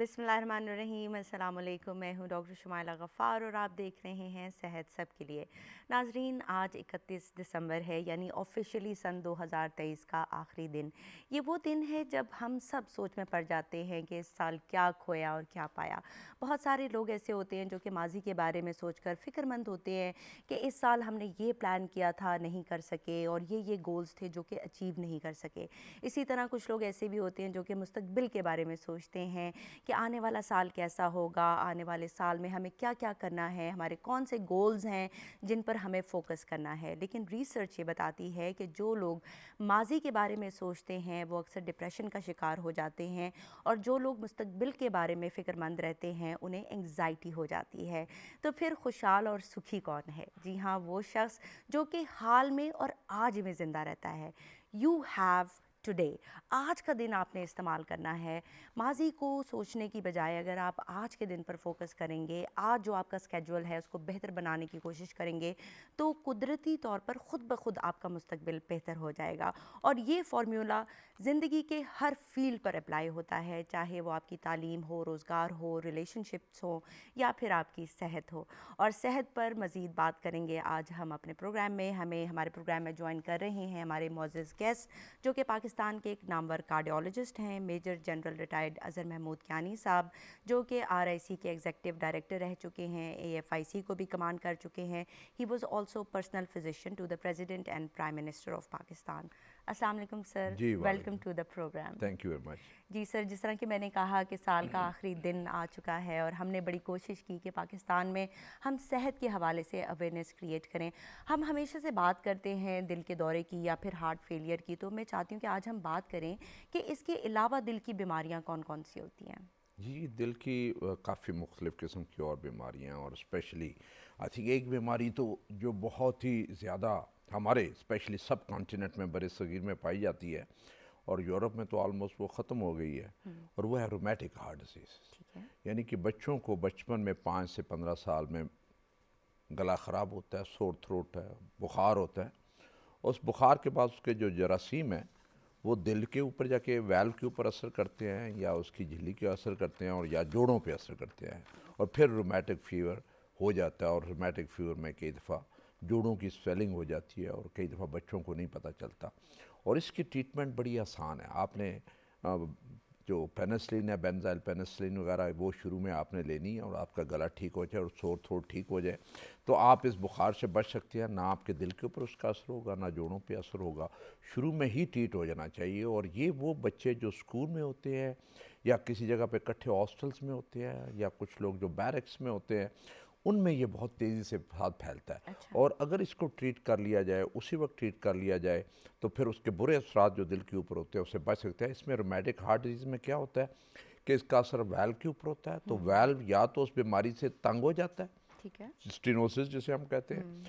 बिस्मिल्लाहिर्रहमानिर्रहीम, अस्सलाम वालेकुम। मैं हूँ डॉक्टर शुमाइला गफ़ार और आप देख रहे हैं सेहत सब के लिए। नाजरीन, आज 31 दिसंबर है, यानी ऑफिशियली सन 2023 का आखिरी दिन। ये वो दिन है जब हम सब सोच में पड़ जाते हैं कि इस साल क्या खोया और क्या पाया। बहुत सारे लोग ऐसे होते हैं जो कि माजी के बारे में सोचकर फ़िक्रमंद होते हैं कि इस साल हमने ये प्लान किया था, नहीं कर सके, और ये गोल्स थे जो कि अचीव नहीं कर सके। इसी तरह कुछ लोग ऐसे भी होते हैं जो कि मुस्तकबिल के बारे में सोचते हैं कि आने वाला साल कैसा होगा, आने वाले साल में हमें क्या क्या करना है, हमारे कौन से गोल्स हैं जिन पर हमें फ़ोकस करना है। लेकिन रिसर्च ये बताती है कि जो लोग माजी के बारे में सोचते हैं वो अक्सर डिप्रेशन का शिकार हो जाते हैं, और जो लोग मुस्तकबिल के बारे में फ़िक्रमंद रहते हैं उन्हें एंग्जाइटी हो जाती है। तो फिर खुशहाल और सुखी कौन है? जी हाँ, वो शख्स जो कि हाल में और आज में ज़िंदा रहता है। यू हैव टुडे, आज का दिन आपने इस्तेमाल करना है। माजी को सोचने की बजाय अगर आप आज के दिन पर फोकस करेंगे, आज जो आपका स्केड्यूल है उसको बेहतर बनाने की कोशिश करेंगे, तो कुदरती तौर पर ख़ुद ब खुद आपका मुस्तकबिल बेहतर हो जाएगा। और ये फार्मूला ज़िंदगी के हर फील्ड पर अप्लाई होता है, चाहे वो आपकी तालीम हो, रोज़गार हो, रिलेशनशिप्स हो, या फिर आपकी सेहत हो। और सेहत पर मज़ीद बात करेंगे आज हम अपने प्रोग्राम में। हमारे प्रोग्राम में ज्वाइन कर रहे हैं हमारे मोअज़्ज़ज़ गेस्ट, जो कि पाकिस्तान के एक नामवर कार्डियोलॉजिस्ट हैं, major general retired Azhar Mahmood Kiani sahab, जो कि RIC के एग्जीक्यूटिव डायरेक्टर रह चुके हैं, AFIC को भी कमांड कर चुके हैं। He was also personal physician to the president and prime minister of Pakistan. अस्सलाम वालेकुम सर, जी वेलकम वालेकुम। To the program. Thank you very much. जी सर, जिस तरह कि मैंने कहा कि साल का आखिरी दिन आ चुका है और हमने बड़ी कोशिश की कि पाकिस्तान में हम सेहत के हवाले से अवेयरनेस क्रिएट करें। हम हमेशा से बात करते हैं दिल के दौरे की या फिर हार्ट फेलियर की, तो मैं चाहती हूँ कि आज हम बात करें कि इसके अलावा दिल की बीमारियाँ कौन कौन सी होती हैं। जी, दिल की काफ़ी मुख्तलिफ़ किस्म की और बीमारियाँ, और स्पेशली आई थिंक एक बीमारी तो जो बहुत ही ज़्यादा हमारे स्पेशली सब कॉन्टिनेंट में बड़े सगीर में पाई जाती है, और यूरोप में तो ऑलमोस्ट वो ख़त्म हो गई है, और वो है रोमेटिक हार्ट डिसीज़। ठीक है। यानी कि बच्चों को बचपन में 5 से 15 साल में गला ख़राब होता है, सोर थ्रोट है, बुखार होता है। उस बुखार के बाद उसके जो जरासीम हैं वो दिल के ऊपर जाके वैल्व के ऊपर असर करते हैं, या उसकी झिल्ली के असर करते हैं, और या जोड़ों पे असर करते हैं, और फिर रोमेटिक फ़ीवर हो जाता है। और रोमेटिक फ़ीवर में कई दफ़ा जोड़ों की स्वेलिंग हो जाती है, और कई दफ़ा बच्चों को नहीं पता चलता। और इसकी ट्रीटमेंट बड़ी आसान है। आपने जो पेनिसिलिन है, बेंजाइल पेनिसिलिन वगैरह, वो शुरू में आपने लेनी है, और आपका गला ठीक हो जाए और सोर थ्रोट ठीक हो जाए तो आप इस बुखार से बच सकते हैं। ना आपके दिल के ऊपर उसका असर होगा, ना जोड़ों पे असर होगा। शुरू में ही ट्रीट हो जाना चाहिए। और ये वो बच्चे जो स्कूल में होते हैं, या किसी जगह पे इकट्ठे हॉस्टल्स में होते हैं, या कुछ लोग जो बैरक्स में होते हैं, उनमें ये बहुत तेज़ी से साथ फैलता है। अच्छा। और अगर इसको ट्रीट कर लिया जाए, उसी वक्त ट्रीट कर लिया जाए, तो फिर उसके बुरे असरात जो दिल के ऊपर होते हैं उससे बच सकते हैं। इसमें रोमेटिक हार्ट डिजीज़ में क्या होता है कि इसका असर वैल्व के ऊपर होता है, तो वैल्व या तो उस बीमारी से तंग हो जाता है, ठीक है। स्टेनोसिस जिसे हम कहते हैं,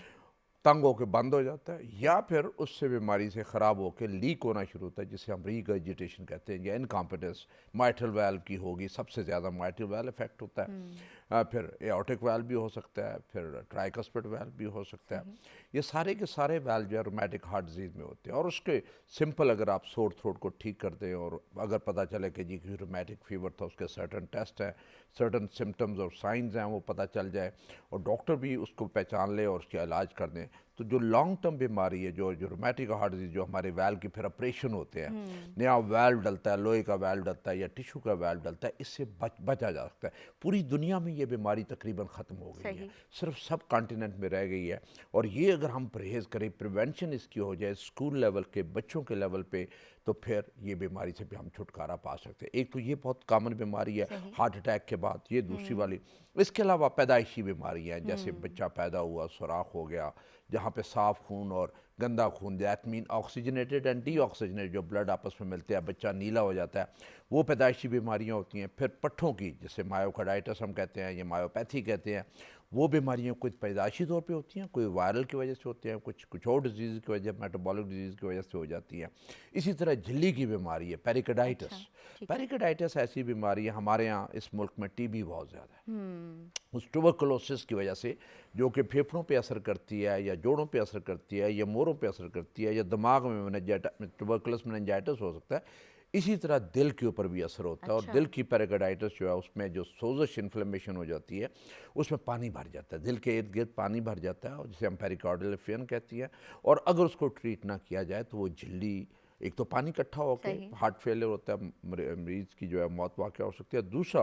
तंग होकर बंद हो जाता है, या फिर उससे बीमारी से ख़राब होकर लीक होना शुरू होता है, जिसे हम रीगर्जिटेशन कहते हैं, या इनकॉम्पिटेंस माइट्रल वाल्व की होगी। सबसे ज़्यादा माइट्रल वाल्व इफेक्ट होता है, फिर एओर्टिक वाल्व भी हो सकता है, फिर ट्राइकस्पिड वाल्व भी हो सकता है। सही। ये सारे के सारे वाल्व जो है रोमेटिक हार्ट डिजीज़ में होते हैं। और उसके सिंपल अगर आप सोर थ्रोट को ठीक कर दें, और अगर पता चले कि जी की रोमेटिक फीवर था, उसके सर्टन टेस्ट हैं, सर्टन सिम्टम्स और साइंस हैं, वो पता चल जाए, और डॉक्टर भी उसको पहचान ले और उसका इलाज कर दें, तो जो लॉन्ग टर्म बीमारी है, जो जो रोमेटिक हार्ट डिजीज़, जो हमारे वाल्व के फिर ऑपरेशन होते हैं, नया वाल्व डलता है, लोहे का वाल्व डलता है या टिश्यू का वाल्व डलता है, इससे बचा जा सकता है। पूरी दुनिया में ये बीमारी तकरीबन ख़त्म हो गई है, सही। सिर्फ सब कॉन्टिनेंट में रह गई है। और ये अगर हम परहेज़ करें, प्रिवेंशन इसकी हो जाए स्कूल लेवल के बच्चों के लेवल पे, तो फिर ये बीमारी से भी हम छुटकारा पा सकते हैं। एक तो ये बहुत कॉमन बीमारी है सही। हार्ट अटैक के बाद, ये दूसरी वाली। इसके अलावा पैदाइशी बीमारियाँ हैं, जैसे बच्चा पैदा हुआ, सुराख हो गया, जहाँ पे साफ़ खून और गंदा खून, that mean oxygenated and deoxygenated, जो ब्लड आपस में मिलते हैं, बच्चा नीला हो जाता है, वो पैदाइशी बीमारियाँ होती हैं। फिर पट्ठों की, जिसे मायोकार्डाइटिस हम कहते हैं या मायोपैथी कहते हैं, वो बीमारियाँ कुछ पैदाइशी तौर पे होती हैं, कोई वायरल की वजह से होती हैं, कुछ और डिजीज़ की वजह, मेटाबॉलिक डिजीज़ की वजह से हो जाती हैं। इसी तरह झिल्ली की बीमारी है, पेरिकार्डाइटिस। अच्छा। ठीक है। पेरिकार्डाइटिस ऐसी बीमारी है, हमारे यहाँ इस मुल्क में टीबी बहुत ज़्यादा है, उस ट्यूबरकुलोसिस की वजह से, जो कि फेफड़ों पे असर करती है, या जोड़ों पे असर करती है, या मोरों पे असर करती है, या दिमाग में मेनिंजाइटिस, ट्यूबरकुलस मेनिंजाइटिस हो सकता है। इसी तरह दिल के ऊपर भी असर होता है। और अच्छा। दिल की पेरिकार्डाइटिस जो है उसमें जो सोजश इन्फ्लेमेशन हो जाती है, उसमें पानी भर जाता है, दिल के इर्द गिर्द पानी भर जाता है, और जिसे हम पेरिकार्डियल एफियन कहती है। और अगर उसको ट्रीट ना किया जाए तो वो झिल्ली, एक तो पानी इकट्ठा होकर सही। हार्ट फेलियर होता है, मरीज़ की जो है मौत वाक़या हो सकती है। दूसरा,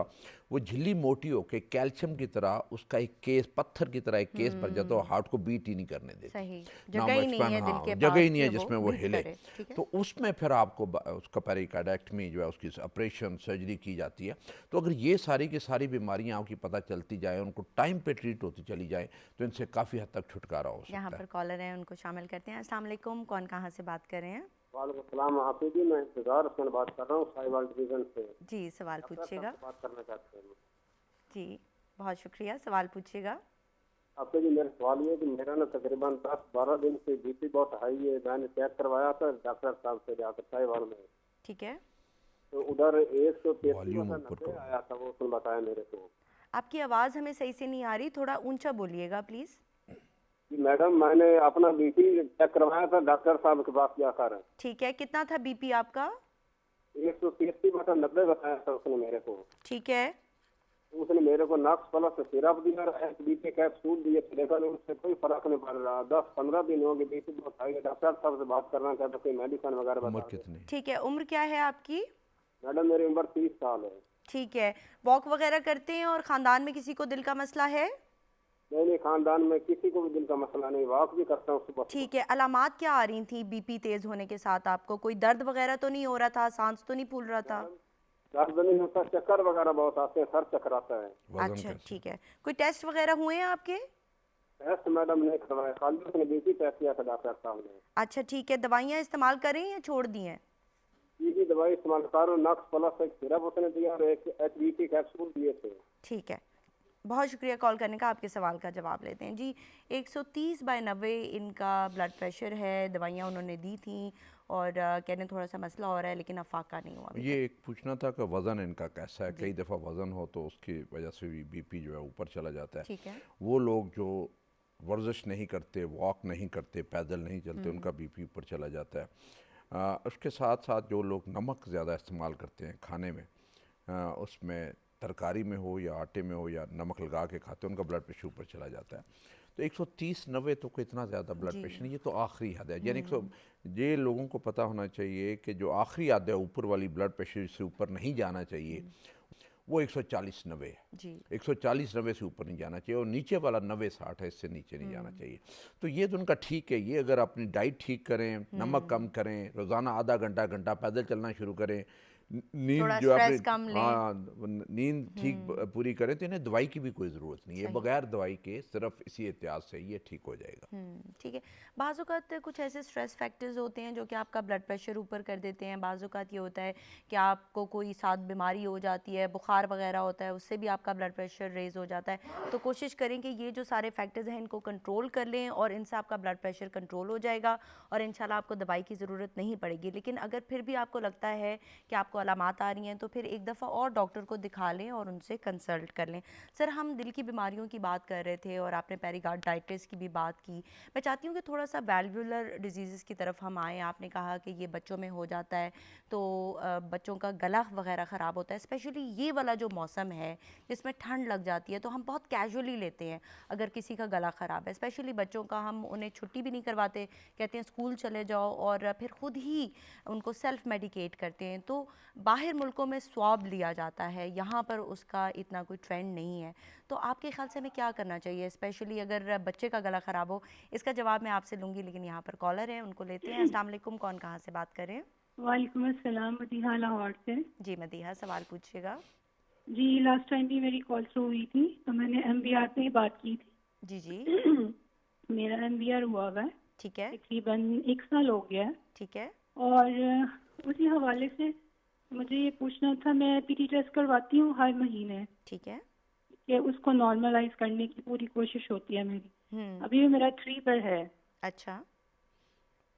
वो झिल्ली मोटी होकर कैल्शियम की तरह उसका एक केस, पत्थर की तरह एक केस भर जाता है और हार्ट को बीट ही नहीं करने देती। सही, ना जगह वो ही नहीं एक्सपैंड, है दिल हाँ, के जगह ही पास नहीं कि है वो जिसमें वो बीट हिले। करे। ठीक है। तो उसमें फिर आपको उसका पेरिकार्डेक्टमी जो है, उसकी ऑपरेशन सर्जरी की जाती है। तो अगर ये सारी की सारी बीमारियां आपकी पता चलती जाए, उनको टाइम पे ट्रीट होती चली जाए, तो इनसे काफ़ी हद तक छुटकारा हो यहाँ सकता पर है। कॉलर हैं, उनको शामिल करते हैं। अस्सलाम वालेकुम, कौन कहाँ से बात कर रहे हैं? वालेकुम सलाम हाफिज जी, मैं इंतजार हुसैन बात कर रहा हूँ साहिवाल डिवीजन से। जी, सवाल डॉक्टर साहब पूछिएगा। से बात करना चाहते हैं। जी, बहुत शुक्रिया, सवाल पूछिएगा। हाफिज जी, मेरा सवाल ये है कि मेरा ना तकरीबन 10-12 दिन से बीपी बहुत हाई है। मैंने चेक करवाया था डॉक्टर साहब से जाकर साहिवाल में, ठीक है। तो उधर 133 वॉल्यूम ऊपर 90 करो। आया था, वो उसने बताया मेरे को। आपकी आवाज़ हमें सही से नहीं आ रही, थोड़ा ऊंचा बोलिएगा प्लीज़। जी मैडम, मैंने अपना बीपी चेक करवाया था डॉक्टर साहब के पास जाकर। ठीक है, कितना था बीपी आपका? 133/90 बताया था उसने मेरे को। ठीक है। उसने मेरे को नक्स प्लस सिरप दिया और बीपी कैप्सूल दिए थे, लेकिन उससे कोई फर्क नहीं पड़ रहा। 10-15 दिन हो गए, बीपी बहुत हाई है। डॉक्टर साहब से बात करना चाहते, कोई मेडिसिन वगैरह उम्र बता दें। कितनी? ठीक है, उम्र क्या है आपकी? मैडम मेरी उम्र 30 साल है। ठीक है, वॉक वगैरह करते हैं और ख़ानदान में किसी को दिल का मसला है? नहीं, खानदान में किसी को भी दिल का मसला नहीं, वॉक भी करता हूँ सुबह ठीक सुबह। है, अलामात क्या आ रही थी बीपी तेज़ होने के साथ आपको? कोई दर्द वगैरह तो नहीं हो रहा था, सांस तो नहीं फूल रहा था? दर्द नहीं होता, चक्कर वगैरह बहुत आते हैं, सर चकराता है। वजन अच्छा, कैसे? ठीक है। कोई टेस्ट वगैरह हुए हैं आपके? टेस्ट मैडम नहीं करवाया, खाली उसने बीपी टेस्ट किया था डॉक्टर साहब ने। अच्छा, ठीक है। दवाइयाँ इस्तेमाल करें या छोड़ दी हैं? बीपी दवाई इस्तेमाल करो, नक्स प्लस एक सिरप उसने दिया और एक HBP कैप्सूल दिए थे। ठीक है, बहुत शुक्रिया कॉल करने का। आपके सवाल का जवाब लेते हैं जी। 130/90 इनका ब्लड प्रेशर है, दवाइयाँ उन्होंने दी थी और कह रहे थोड़ा सा मसला हो रहा है लेकिन अफाका नहीं हुआ अभी ये एक पूछना था कि वज़न इनका कैसा है। कई दफ़ा वज़न हो तो उसकी वजह से भी बीपी जो है ऊपर चला जाता तक। है। ठीक है। वो लोग जो वर्जिश नहीं करते, वॉक नहीं करते, पैदल नहीं चलते, उनका बीपी ऊपर चला जाता है। उसके साथ साथ जो लोग नमक ज़्यादा इस्तेमाल करते हैं खाने में, उसमें तरकारी में हो या आटे में हो या नमक लगा के खाते हैं, उनका ब्लड प्रेशर ऊपर चला जाता है। तो 130/90 तो कोई इतना ज़्यादा ब्लड प्रेशर नहीं, ये तो आखिरी हद है। यानी 100, ये लोगों को पता होना चाहिए कि जो आखिरी हद है ऊपर वाली ब्लड प्रेशर से ऊपर नहीं जाना चाहिए, वो 140/90 है। जी। 140/90 से ऊपर नहीं जाना चाहिए, और नीचे वाला 90/60 है, इससे नीचे नहीं जाना चाहिए। तो ये तो उनका ठीक है। ये अगर अपनी डाइट ठीक करें, नमक कम करें, रोज़ाना आधा घंटा घंटा पैदल चलना शुरू करें, नींद थोड़ा जो अपनी, स्ट्रेस कम लें। हाँ, नींद ठीक पूरी करें, तो इन्हें दवाई की भी कोई ज़रूरत नहीं है। सही। बगैर दवाई के सिर्फ इसी एहतियात से ये ठीक हो जाएगा। ठीक है। बाज़ औक़ात कुछ ऐसे स्ट्रेस फैक्टर्स होते हैं जो कि आपका ब्लड प्रेशर ऊपर कर देते हैं। बाज़ औक़ात ये होता है कि आपको कोई साथ बीमारी हो जाती है, बुखार वगैरह होता है, उससे भी आपका ब्लड प्रेशर रेज़ हो जाता है। तो कोशिश करें कि ये जो सारे फैक्टर्स हैं इनको कंट्रोल कर लें और इनसे आपका ब्लड प्रेशर कंट्रोल हो जाएगा और इंशाल्लाह आपको दवाई की ज़रूरत नहीं पड़ेगी। लेकिन अगर फिर भी आपको लगता है कि आपको अलामात आ रही हैं, तो फिर एक दफ़ा और डॉक्टर को दिखा लें और उनसे कंसल्ट कर लें। सर, हम दिल की बीमारियों की बात कर रहे थे और आपने पेरिकार्डाइटिस की भी बात की। मैं चाहती हूँ कि थोड़ा सा वैल्वुलर डिजीज़ की तरफ हम आएँ। आपने कहा कि ये बच्चों में हो जाता है, तो बच्चों का गला वगैरह ख़राब होता है, स्पेशली ये वाला जो मौसम है जिसमें ठंड लग जाती है, तो हम बहुत कैजुअली लेते हैं अगर किसी का गला ख़राब है, स्पेशली बच्चों का। हम उन्हें छुट्टी भी नहीं करवाते, कहते हैं स्कूल चले जाओ, और फिर ख़ुद ही उनको सेल्फ मेडिकेट करते हैं। तो बाहर मुल्कों में स्वाब लिया जाता है, यहाँ पर उसका इतना कोई ट्रेंड नहीं है। तो आपके ख्याल से हमें क्या करना चाहिए, स्पेशली अगर बच्चे का गला ख़राब हो? इसका जवाब मैं आपसे लूँगी, लेकिन यहाँ पर कॉलर है, उनको लेते हैं। अस्सलाम वालेकुम, कौन कहाँ से बात करें? वालेकुम अस्सलाम, मदीहा लाहौर से। जी मदीहा, सवाल पूछिएगा। जी, लास्ट टाइम भी मेरी कॉल थ्रू हुई थी तो मैंने MBR पे ही बात की थी। जी जी। मेरा MBR हुआ हुआ है, ठीक है। तकरीबन 1 साल हो गया है। ठीक है। और उसी हवाले से मुझे ये पूछना था, मैं PT टेस्ट करवाती हूँ हर महीने ठीक है। कि उसको नॉर्मलाइज करने की पूरी कोशिश होती है मेरी। अभी भी मेरा 3 पर है। अच्छा।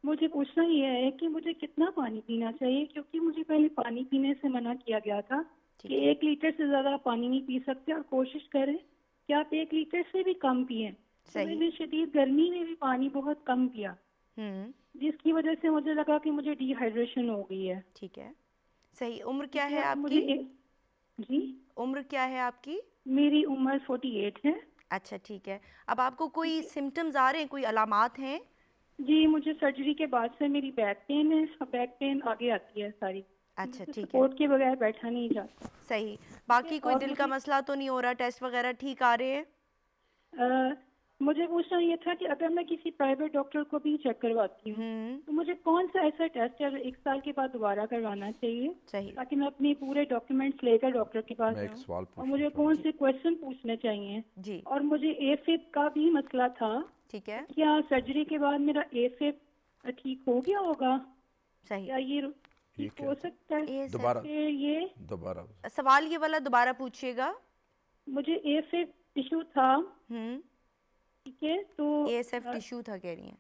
मुझे पूछना ये है कि मुझे कितना पानी पीना चाहिए, क्योंकि मुझे पहले पानी पीने से मना किया गया था कि 1 लीटर से ज़्यादा पानी नहीं पी सकते, और कोशिश करें कि आप 1 लीटर से भी कम पिएं। तो मैंने शदीद गर्मी में भी पानी बहुत कम पिया, जिसकी वजह से मुझे लगा कि मुझे डिहाइड्रेशन हो गई है। ठीक है। सही। उम्र क्या है क्या आपकी? जी, उम्र क्या है आपकी? मेरी उम्र 48 है। अच्छा, ठीक है। अब आपको कोई सिम्टम्स आ रहे हैं, कोई अलामात हैं? जी, मुझे सर्जरी के बाद से मेरी बैक पेन है, बैक पेन आगे आती है सारी। अच्छा, मुझसे ठीक है। सपोर्ट के बगैर बैठा नहीं जाता। सही। ठीक है, बाकी कोई और दिल का मुझे मसला तो नहीं हो रहा? टेस्ट वगैरह ठीक आ रहे हैं? अ, मुझे पूछना ये था कि अगर मैं किसी प्राइवेट डॉक्टर को भी चेक करवाती हूँ, हम्म। तो मुझे कौन सा ऐसा टेस्ट है 1 साल के बाद दोबारा करवाना चाहिए, सही। ताकि मैं अपने पूरे डॉक्यूमेंट्स लेकर डॉक्टर के पास मैं एक जाऊँ? सवाल और पूछना मुझे चाहूँ। कौन से क्वेश्चन पूछने चाहिए? जी। और मुझे एफिब का भी मसला था, ठीक है। क्या सर्जरी के बाद मेरा एफिब ठीक हो गया होगा? सही। क्या ये ये ठीक क्या हो था? सकता है? ए सर, दोबारा फिर ये दोबारा सवाल ये वाला दोबारा पूछिएगा। मुझे एफिब इशू था, हम्म। ठीक है, तो एएसएफ टिश्यू था कह रही हैं?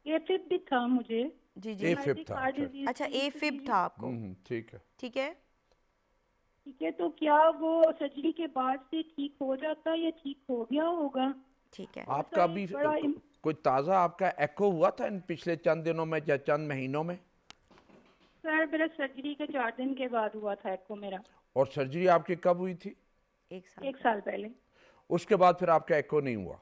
एफिब भी था मुझे, जी जी। ए फिफ्थ रोमेटिक था। हार्ट अच्छा। डिजीज अच्छा, थी, एफिब इसलिए था आपको? ठीक है। ठीक है। ठीक है। तो क्या वो सर्जरी के बाद से ठीक हो जाता है या ठीक हो गया होगा? ठीक है। थोड़ा आपका सा भी एक बड़ा कोई ताज़ा आपका एको हुआ था इन पिछले चंद दिनों में या चंद महीनों में? सर, मेरा सर्जरी के 4 दिन के बाद हुआ था एको मेरा, और सर्जरी आपकी कब हुई थी? 1 साल 1 साल पहले। उसके बाद फिर आपका एको नहीं हुआ?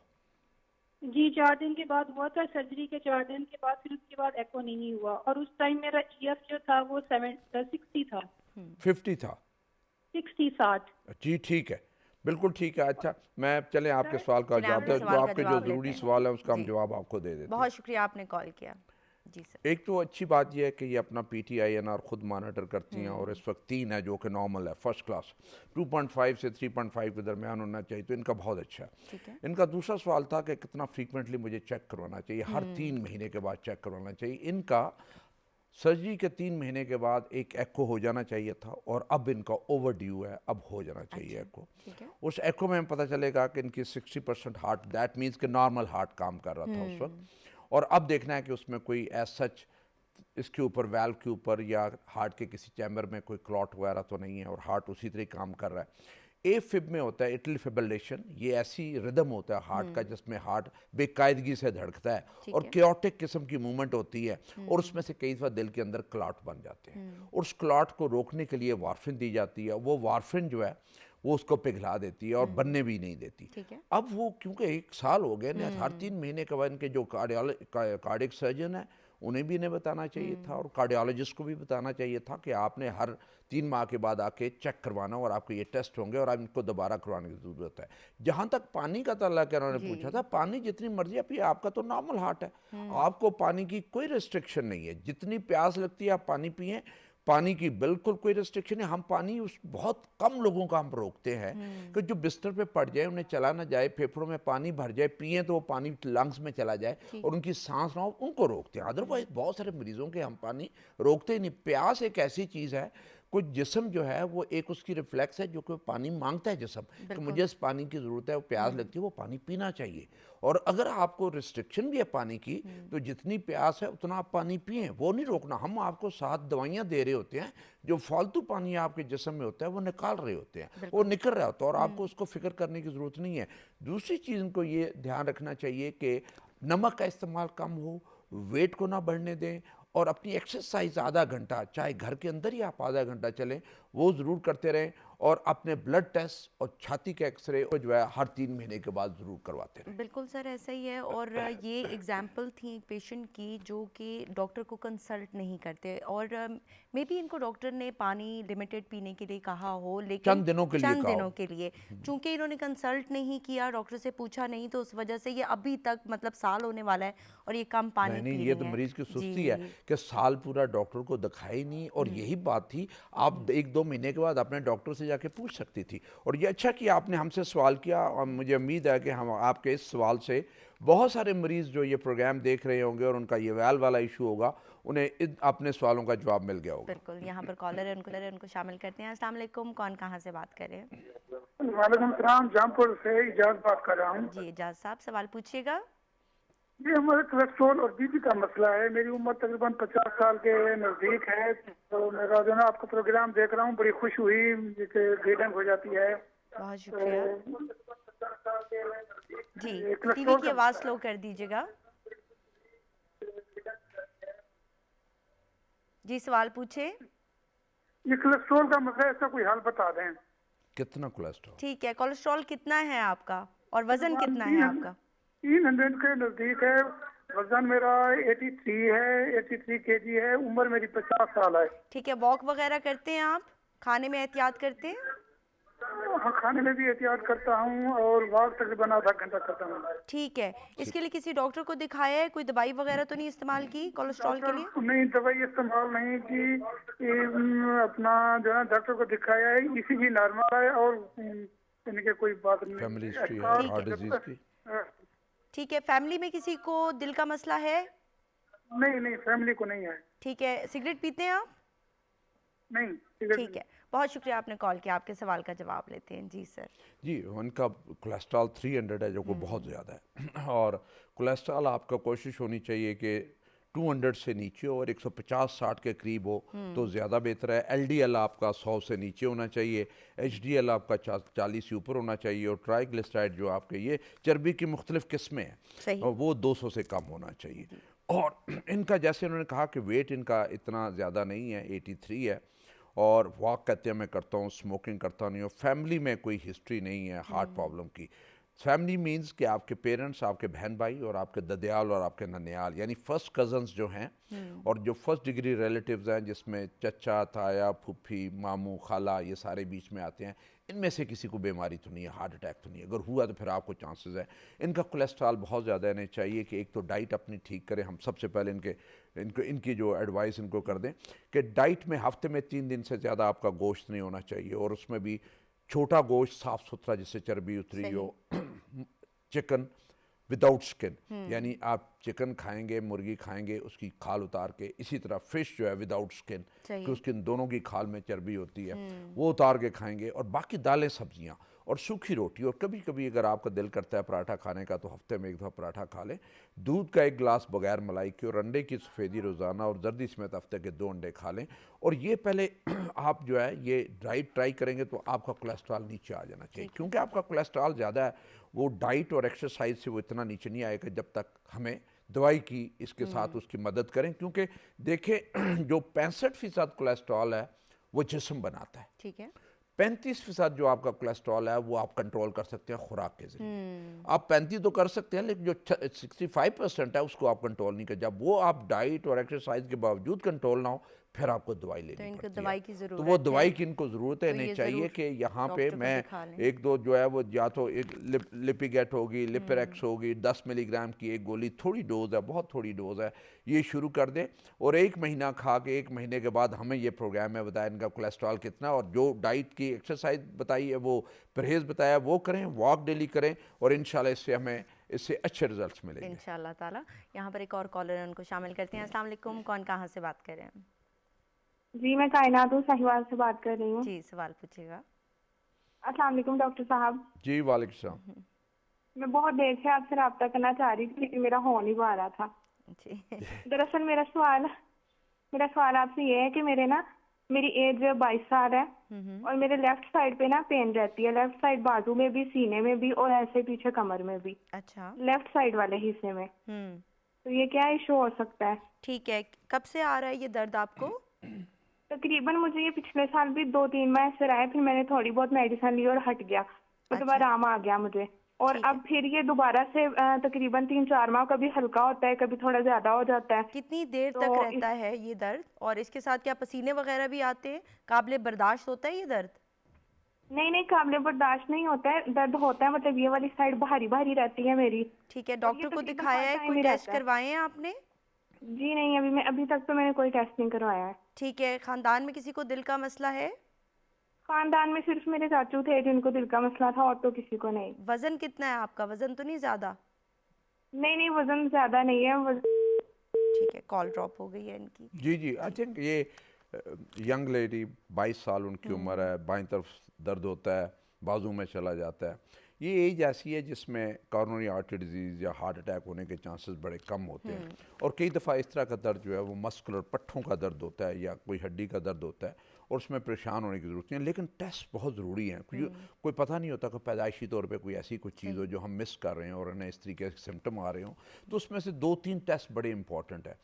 जी, 4 दिन के बाद हुआ था सर्जरी के 4 दिन के बाद, फिर उसके बाद एको नहीं हुआ। और उस टाइम मेरा ईएफ जो था वो 60 था, 50 था? 60। जी ठीक है, बिल्कुल ठीक है। अच्छा, मैं चलें आपके सवाल का चलिए, जवाब आपके दे, जो सवाल का आपके जो जवाब लेते ज़रूरी हैं। सवाल है उसका हम जी। जवाब आपको दे देते हैं। बहुत शुक्रिया, आपने कॉल किया। जी सर। एक तो अच्छी बात यह है कि ये अपना PTINR खुद मॉनिटर करती हैं, और इस वक्त 3 है जो कि नॉर्मल है, फर्स्ट क्लास। 2.5 से 3.5 के दरमियान होना चाहिए, तो इनका बहुत अच्छा है। ठीक है। इनका दूसरा सवाल था कि कितना फ्रीक्वेंटली मुझे चेक करवाना चाहिए। हर 3 महीने के बाद चेक करवाना चाहिए। इनका सर्जरी के 3 महीने के बाद एक एको हो जाना चाहिए था, और अब इनका ओवर ड्यू है, अब हो जाना चाहिए एको। ठीक है। उस एको में हमें पता चलेगा कि इनकी 60% हार्ट, दैट मीन्स कि नॉर्मल हार्ट काम कर रहा था उस वक्त। और अब देखना है कि उसमें कोई एज सच इसके ऊपर, वाल्व के ऊपर या हार्ट के किसी चैम्बर में कोई क्लॉट वगैरह तो नहीं है, और हार्ट उसी तरह काम कर रहा है। ए फिब में होता है एट्रियल फिब्रिलेशन, ये ऐसी रिदम होता है हार्ट का जिसमें हार्ट बेकायदगी से धड़कता है ठीक और है। क्योटिक किस्म की मूवमेंट होती है, और उसमें से कई दफा दिल के अंदर क्लॉट बन जाते हैं, और उस क्लॉट को रोकने के लिए वार्फिन दी जाती है। वो वार्फिन जो है वो उसको पिघला देती है और बनने भी नहीं देती। ठीक है। अब वो क्योंकि 1 साल हो गए ना, हर 3 महीने के बाद इनके जो कार्डियक सर्जन है उन्हें भी इन्हें बताना चाहिए था, और कार्डियोलॉजिस्ट को भी बताना चाहिए था कि आपने हर 3 माह के बाद आके चेक करवाना, और आपके ये टेस्ट होंगे और आप इनको दोबारा करवाने की ज़रूरत है। जहाँ तक पानी का ताल्लुक है, उन्होंने पूछा था, पानी जितनी मर्जी आप पिए, आपका तो नॉर्मल हार्ट है, आपको पानी की कोई रिस्ट्रिक्शन नहीं है। जितनी प्यास लगती है आप पानी पिए, पानी की बिल्कुल कोई रिस्ट्रिक्शन है। हम पानी उस बहुत कम लोगों का हम रोकते हैं कि जो बिस्तर पे पड़ जाए, उन्हें चला ना जाए, फेफड़ों में पानी भर जाए, पिए तो वो पानी लंग्स में चला जाए और उनकी सांस ना हो, उनको रोकते हैं। अदरवाइज बहुत सारे मरीजों के हम पानी रोकते ही नहीं। प्यास एक ऐसी चीज़ है, कुछ जिस्म जो है वो एक उसकी रिफ्लेक्स है जो कि पानी मांगता है जिस्म कि मुझे इस पानी की ज़रूरत है, वो प्यास लगती है, वो पानी पीना चाहिए। और अगर आपको रिस्ट्रिक्शन भी है पानी की, तो जितनी प्यास है उतना आप पानी पिए, वो नहीं रोकना। हम आपको 7 दवाइयाँ दे रहे होते हैं, जो फालतू पानी आपके जिस्म में होता है वो निकाल रहे होते हैं, वो निकल रहा होता है, और आपको उसको फिक्र करने की ज़रूरत नहीं है। दूसरी चीज़ को ये ध्यान रखना चाहिए कि नमक का इस्तेमाल कम हो, वेट को ना बढ़ने दें, और अपनी एक्सरसाइज आधा घंटा, चाहे घर के अंदर ही आप आधा घंटा चलें, वो ज़रूर करते रहें। और अपने ब्लड टेस्ट और छाती के एक्सरे को जो है हर 3 महीने के बाद ज़रूर करवाते रहें। बिल्कुल सर, ऐसा ही है। और ये एग्जाम्पल थी एक पेशेंट की जो कि डॉक्टर को कंसल्ट नहीं करते, और मे बी इनको डॉक्टर ने पानी लिमिटेड पीने के लिए कहा हो, लेकिन चंद दिनों के लिए चंद कहा दिनों हो। के लिए, चूंकि इन्होंने कंसल्ट नहीं किया, डॉक्टर से पूछा नहीं, तो उस वजह से ये अभी तक, मतलब साल होने वाला है और ये कम पानी नहीं पी नहीं, रही ये तो हैं। मरीज की सुस्ती जी। है कि साल पूरा डॉक्टर को दिखाया ही नहीं, और यही बात थी, आप 1-2 महीने के बाद अपने डॉक्टर से जाके पूछ सकती थी। और ये अच्छा कि आपने हमसे सवाल किया, और मुझे उम्मीद है कि हम आपके इस सवाल से बहुत सारे मरीज जो ये प्रोग्राम देख रहे होंगे और उनका ये वैल वाला इशू होगा, उन्हें अपने सवालों का जवाब मिल गया होगा। बिल्कुल। यहाँ पर कॉलर है, उनको शामिल करते हैं। अस्सलाम वालेकुम, कौन कहाँ से बात कर रहे हैं? वालेकुम सलाम, जौनपुर से इजाज बात कर रहा हूँ। जी एजाज साहब, सवाल पूछिएगा। ये हमारे कोलेस्ट्रॉल और बीपी का मसला है। मेरी उम्र तकरीबन 50 साल के नज़दीक है। तो मेरा जो ना आपका प्रोग्राम देख रहा हूँ, बड़ी खुश हुई कि रीडिंग हो जाती है। बहुत शुक्रिया। जी, टीवी कोलेस्ट्रॉल की का आवाज़ स्लो कर दीजिएगा। जी, सवाल पूछे। ये कोलेस्ट्रॉल का मसला है, इसका कोई हल बता दें। कितना कोलेस्ट्रॉल? ठीक है, कोलेस्ट्रॉल कितना है आपका और वजन कितना है आपका? 300 के नजदीक है। वजन मेरा 83 है, 83 केजी है। उम्र मेरी 50 साल है। ठीक है, वॉक वगैरह करते हैं आप? खाने में एहतियात करते हैं? हाँ, खाने में भी एहतियात करता हूँ और वॉक तकरीबन आधा घंटा करता हूँ। ठीक है, इसके लिए किसी डॉक्टर को दिखाया है? कोई दवाई वगैरह तो नहीं इस्तेमाल की कोलेस्ट्रॉल के लिए? नहीं, दवाई इस्तेमाल नहीं की। अपना जो है डॉक्टर को दिखाया है, ECG नॉर्मल है और यानी कि कोई बात नहीं। फैमिली हिस्ट्री है हार्ट डिजीज की? ठीक है, फैमिली में किसी को दिल का मसला है? नहीं नहीं, फैमिली को नहीं है। ठीक है, सिगरेट पीते हैं आप? नहीं, ठीक है, बहुत शुक्रिया आपने कॉल किया। आपके सवाल का जवाब लेते हैं। जी सर। जी, उनका कोलेस्ट्रॉल 300 है, जो कि बहुत ज़्यादा है। और कोलेस्ट्रॉल आपका कोशिश होनी चाहिए कि 200 से नीचे हो और 150-60 के करीब हो तो ज़्यादा बेहतर है। LDL आपका 100 से नीचे होना चाहिए। HDL आपका 40 से ऊपर होना चाहिए। और ट्राइग्लिसराइड जो आपके ये चर्बी की मुख्तलिफ किस्में हैं, और वो 200 से कम होना चाहिए। और इनका जैसे उन्होंने कहा कि वेट इनका इतना ज़्यादा नहीं है, 83 है। और वॉक कहते हैं मैं करता हूँ, स्मोकिंग करता नहीं हूँ। फैमिली में कोई हिस्ट्री नहीं है हार्ट प्रॉब्लम की। फैमिली मींस कि आपके पेरेंट्स, आपके बहन भाई और आपके ददियाल और आपके ननियाल, यानी फर्स्ट कजन्स जो हैं और जो फर्स्ट डिग्री रिलेटिव्स हैं, जिसमें चचा, ताया, फूफी, मामू, खाला, ये सारे बीच में आते हैं, इनमें से किसी को बीमारी तो नहीं है, हार्ट अटैक तो नहीं है। अगर हुआ तो फिर आपको चांसेस है। इनका कोलेस्ट्रॉल बहुत ज़्यादा रहने चाहिए कि एक तो डाइट अपनी ठीक करें। हम सबसे पहले इनकी जो एडवाइस इनको कर दें कि डाइट में हफ्ते में 3 दिन से ज़्यादा आपका गोश्त नहीं होना चाहिए, और उसमें भी छोटा गोश्त साफ़ सुथरा जिससे चर्बी उतरी हो। चिकन विदाउट स्किन, यानी आप चिकन खाएंगे, मुर्गी खाएंगे, उसकी खाल उतार के। इसी तरह फिश जो है विदाउट स्किन, कि उसकी दोनों की खाल में चर्बी होती है, वो उतार के खाएंगे। और बाकी दालें, सब्जियां और सूखी रोटी। और कभी कभी अगर आपका दिल करता है पराठा खाने का तो हफ्ते में एक दफ़ा पराठा खा लें। दूध का 1 गिलास बगैर मलाई के, और अंडे की सफ़ेदी रोज़ाना, और जर्दी समेत हफ्ते के 2 अंडे खा लें। और ये पहले आप जो है ये डाइट ट्राई करेंगे तो आपका कोलेस्ट्रॉल नीचे आ जाना चाहिए। क्योंकि आपका कोलेस्ट्रॉल ज़्यादा है, वो डाइट और एक्सरसाइज से वो इतना नीचे नहीं आएगा जब तक हमें दवाई की इसके साथ उसकी मदद करें। क्योंकि देखें, जो 65% कोलेस्ट्रॉल है वो जिस्म बनाता है। ठीक है। 35% जो आपका कोलेस्ट्रॉल है वो आप कंट्रोल कर सकते हैं खुराक के जरिए। आप 35 तो कर सकते हैं, लेकिन जो 65% है उसको आप कंट्रोल नहीं कर। जब वो आप डाइट और एक्सरसाइज के बावजूद कंट्रोल ना हो, फिर आपको दवाई लेनी इनको पड़ती दवाई है। की ज़रूरत तो वो दवाई है। की इनको ज़रूरत तो है। नहीं ये चाहिए ज़रूर कि यहाँ पे डॉक्टर को मैं दिखा लें। 1-2 जो है वो या तो एक लिपिगेट होगी, लिपेरेक्स होगी, 10 मिलीग्राम की एक गोली, थोड़ी डोज है, बहुत थोड़ी डोज है, ये शुरू कर दें। और 1 महीना खा के 1 महीने के बाद हमें ये प्रोग्राम है बताया इनका कोलेस्ट्रॉल कितना, और जो डाइट की एक्सरसाइज बताई है, वो परहेज़ बताया, वो करें, वॉक डेली करें, और इंशाल्लाह इससे अच्छे रिजल्ट्स मिलेंगे इंशाल्लाह ताला। यहाँ पर एक और कॉलर है, उनको शामिल करते हैं। अस्सलाम वालेकुम, कौन कहाँ से बात कर रहे हैं? जी, मैं कायनात हूँ, साहिवाल से बात कर रही हूँ। जी, सवाल पूछिएगा। अस्सलाम वालेकुम डॉक्टर साहब। जी, वालेकुम सलाम। मैं बहुत देर से आपसे रब्ता करना चाह रही थी, लेकिन मेरा हो नहीं पा रहा था। जी। दरअसल मेरा सवाल आपसे ये है कि मेरी एज 22 साल है और मेरे लेफ्ट साइड पे ना पेन रहती है। लेफ्ट साइड बाजू में भी, सीने में भी, और ऐसे पीछे कमर में भी। अच्छा। लेफ्ट साइड वाले हिस्से में। तो ये क्या इशू हो सकता है? ठीक है, कब से आ रहा है ये दर्द आपको? तकरीबन मुझे ये पिछले साल भी 2-3 माह से रहा है, फिर मैंने थोड़ी बहुत मेडिसिन ली और हट गया, मतलब आराम आ गया मुझे। और अब फिर ये दोबारा से तकरीबन 3-4 माह, कभी हल्का होता है, कभी थोड़ा ज्यादा हो जाता है। कितनी देर तक रहता है ये दर्द? और इसके साथ क्या पसीने वगैरह भी आते हैं? काबिले बर्दाश्त होता है ये दर्द? नहीं, काबिले बर्दाश्त नहीं होता है, दर्द होता है, मतलब ये वाली साइड भारी भारी रहती है मेरी। ठीक है, डॉक्टर को दिखाया है? कोई टेस्ट करवाए हैं आपने? जी नहीं, अभी तक तो मैंने कोई टेस्ट नहीं करवाया है। ठीक है, खानदान में किसी को दिल का मसला है? खानदान में सिर्फ मेरे चाचू थे जिनको दिल का मसला था, और तो किसी को नहीं। वजन कितना है आपका? वजन तो नहीं ज्यादा? नहीं, वजन ज्यादा नहीं है। ठीक है, कॉल ड्रॉप हो गई है इनकी। जी, आई थिंक ये यंग लेडी, 22 साल उनकी उम्र है, बाईं तरफ दर्द होता है, बाजू में चला जाता है। ये एज ऐसी है जिसमें कॉरोनरी आर्टरी डिजीज़ या हार्ट अटैक होने के चांसेस बड़े कम होते हैं। और कई दफ़ा इस तरह का दर्द जो है वो मस्कुलर पट्ठों का दर्द होता है या कोई हड्डी का दर्द होता है, और उसमें परेशान होने की ज़रूरत नहीं है। लेकिन टेस्ट बहुत ज़रूरी हैं। कोई पता नहीं होता कि पैदाइशी तौर पे कोई ऐसी कोई चीज़ हो जो हम मिस कर रहे हैं और उन्हें इस तरीके से सिम्टम आ रहे हों, तो उसमें से 2-3 टेस्ट बड़े इंपॉर्टेंट है।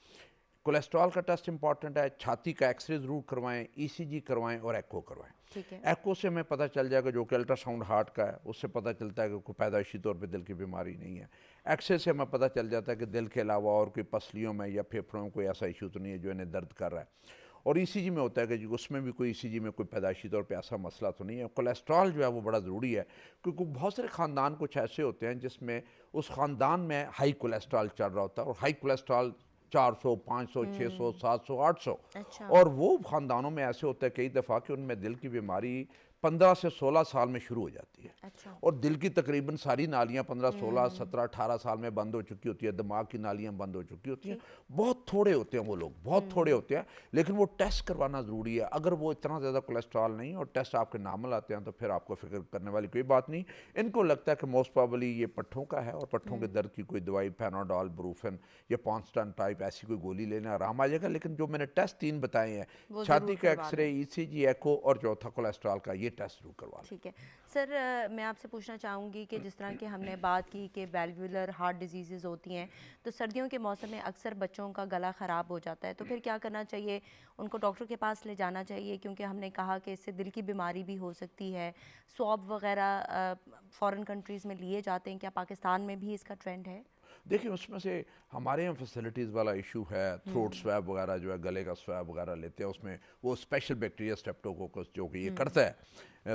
कोलेस्ट्रॉल का टेस्ट इंपॉर्टेंट है, छाती का एक्सरे ज़रूर करवाएं, ईसीजी करवाएं और एको करवाएं। ठीक है। एको से हमें पता चल जाएगा, जो कि अल्ट्रासाउंड हार्ट का है, उससे पता चलता है कि कोई पैदाइशी तौर पे दिल की बीमारी नहीं है। एक्सरे से हमें पता चल जाता है कि दिल के अलावा और कोई पसलियों में या फेफड़ों में कोई ऐसा इशू तो नहीं है जो इन्हें दर्द कर रहा है। और ईसीजी में होता है कि उसमें भी कोई ईसीजी में कोई पैदाइशी तौर पे ऐसा मसला तो नहीं है। कोलेस्ट्रॉल जो है वो बड़ा ज़रूरी है, क्योंकि बहुत सारे ख़ानदान कुछ ऐसे होते हैं जिसमें उस ख़ानदान में हाई कोलेस्ट्रॉल चल रहा होता है, और हाई कोलेस्ट्रॉल 400, 500, 600, 700, 800। अच्छा। और वो ख़ानदानों में ऐसे होता है कई दफ़ा कि उनमें दिल की बीमारी 15 से 16 साल में शुरू हो जाती है। अच्छा। और दिल की तकरीबन सारी नालियाँ 15, 16, 17, 18 साल में बंद हो चुकी होती है, दिमाग की नालियाँ बंद हो चुकी होती हैं। बहुत थोड़े होते हैं वो लोग, बहुत थोड़े होते हैं, लेकिन वो टेस्ट करवाना ज़रूरी है। अगर वो इतना ज़्यादा कोलेस्ट्रॉल नहीं और टेस्ट आपके नॉर्मल आते हैं तो फिर आपको फिक्र करने वाली कोई बात नहीं। इनको लगता है कि मोस्ट प्रॉबली ये पट्ठों का है और पट्ठों के दर्द की कोई दवाई, पैनाडोल, ब्रूफेन या पॉन्स्टन टाइप ऐसी कोई गोली लेना आराम आ जाएगा। लेकिन जो मैंने टेस्ट 3 बताए हैं, वो छाती ज़रूर का करवा एक्सरे, ईसीजी, एको और चौथा कोलेस्ट्रॉल का, ये टेस्ट जरूर करवा लें। ठीक है सर, मैं आपसे पूछना चाहूँगी कि जिस तरह की हमने बात की कि वैल्वुलर हार्ट डिजीज़ होती हैं, तो सर्दियों के मौसम में अक्सर बच्चों का गला ख़राब हो जाता है, तो फिर क्या करना चाहिए? उनको डॉक्टर के पास ले जाना चाहिए, क्योंकि हमने कहा कि इससे दिल की बीमारी भी हो सकती है। स्वॉब वगैरह फ़ॉरेन कंट्रीज़ में लिए जाते हैं, क्या पाकिस्तान में भी इसका ट्रेंड है? देखिए, उसमें से हमारे यहाँ फैसिलिटीज़ वाला इशू है। थ्रोट स्वैब वगैरह जो है, गले का स्वैब वगैरह लेते हैं, उसमें वो स्पेशल बैक्टीरिया स्ट्रेप्टोकोकस जो कि ये करता है,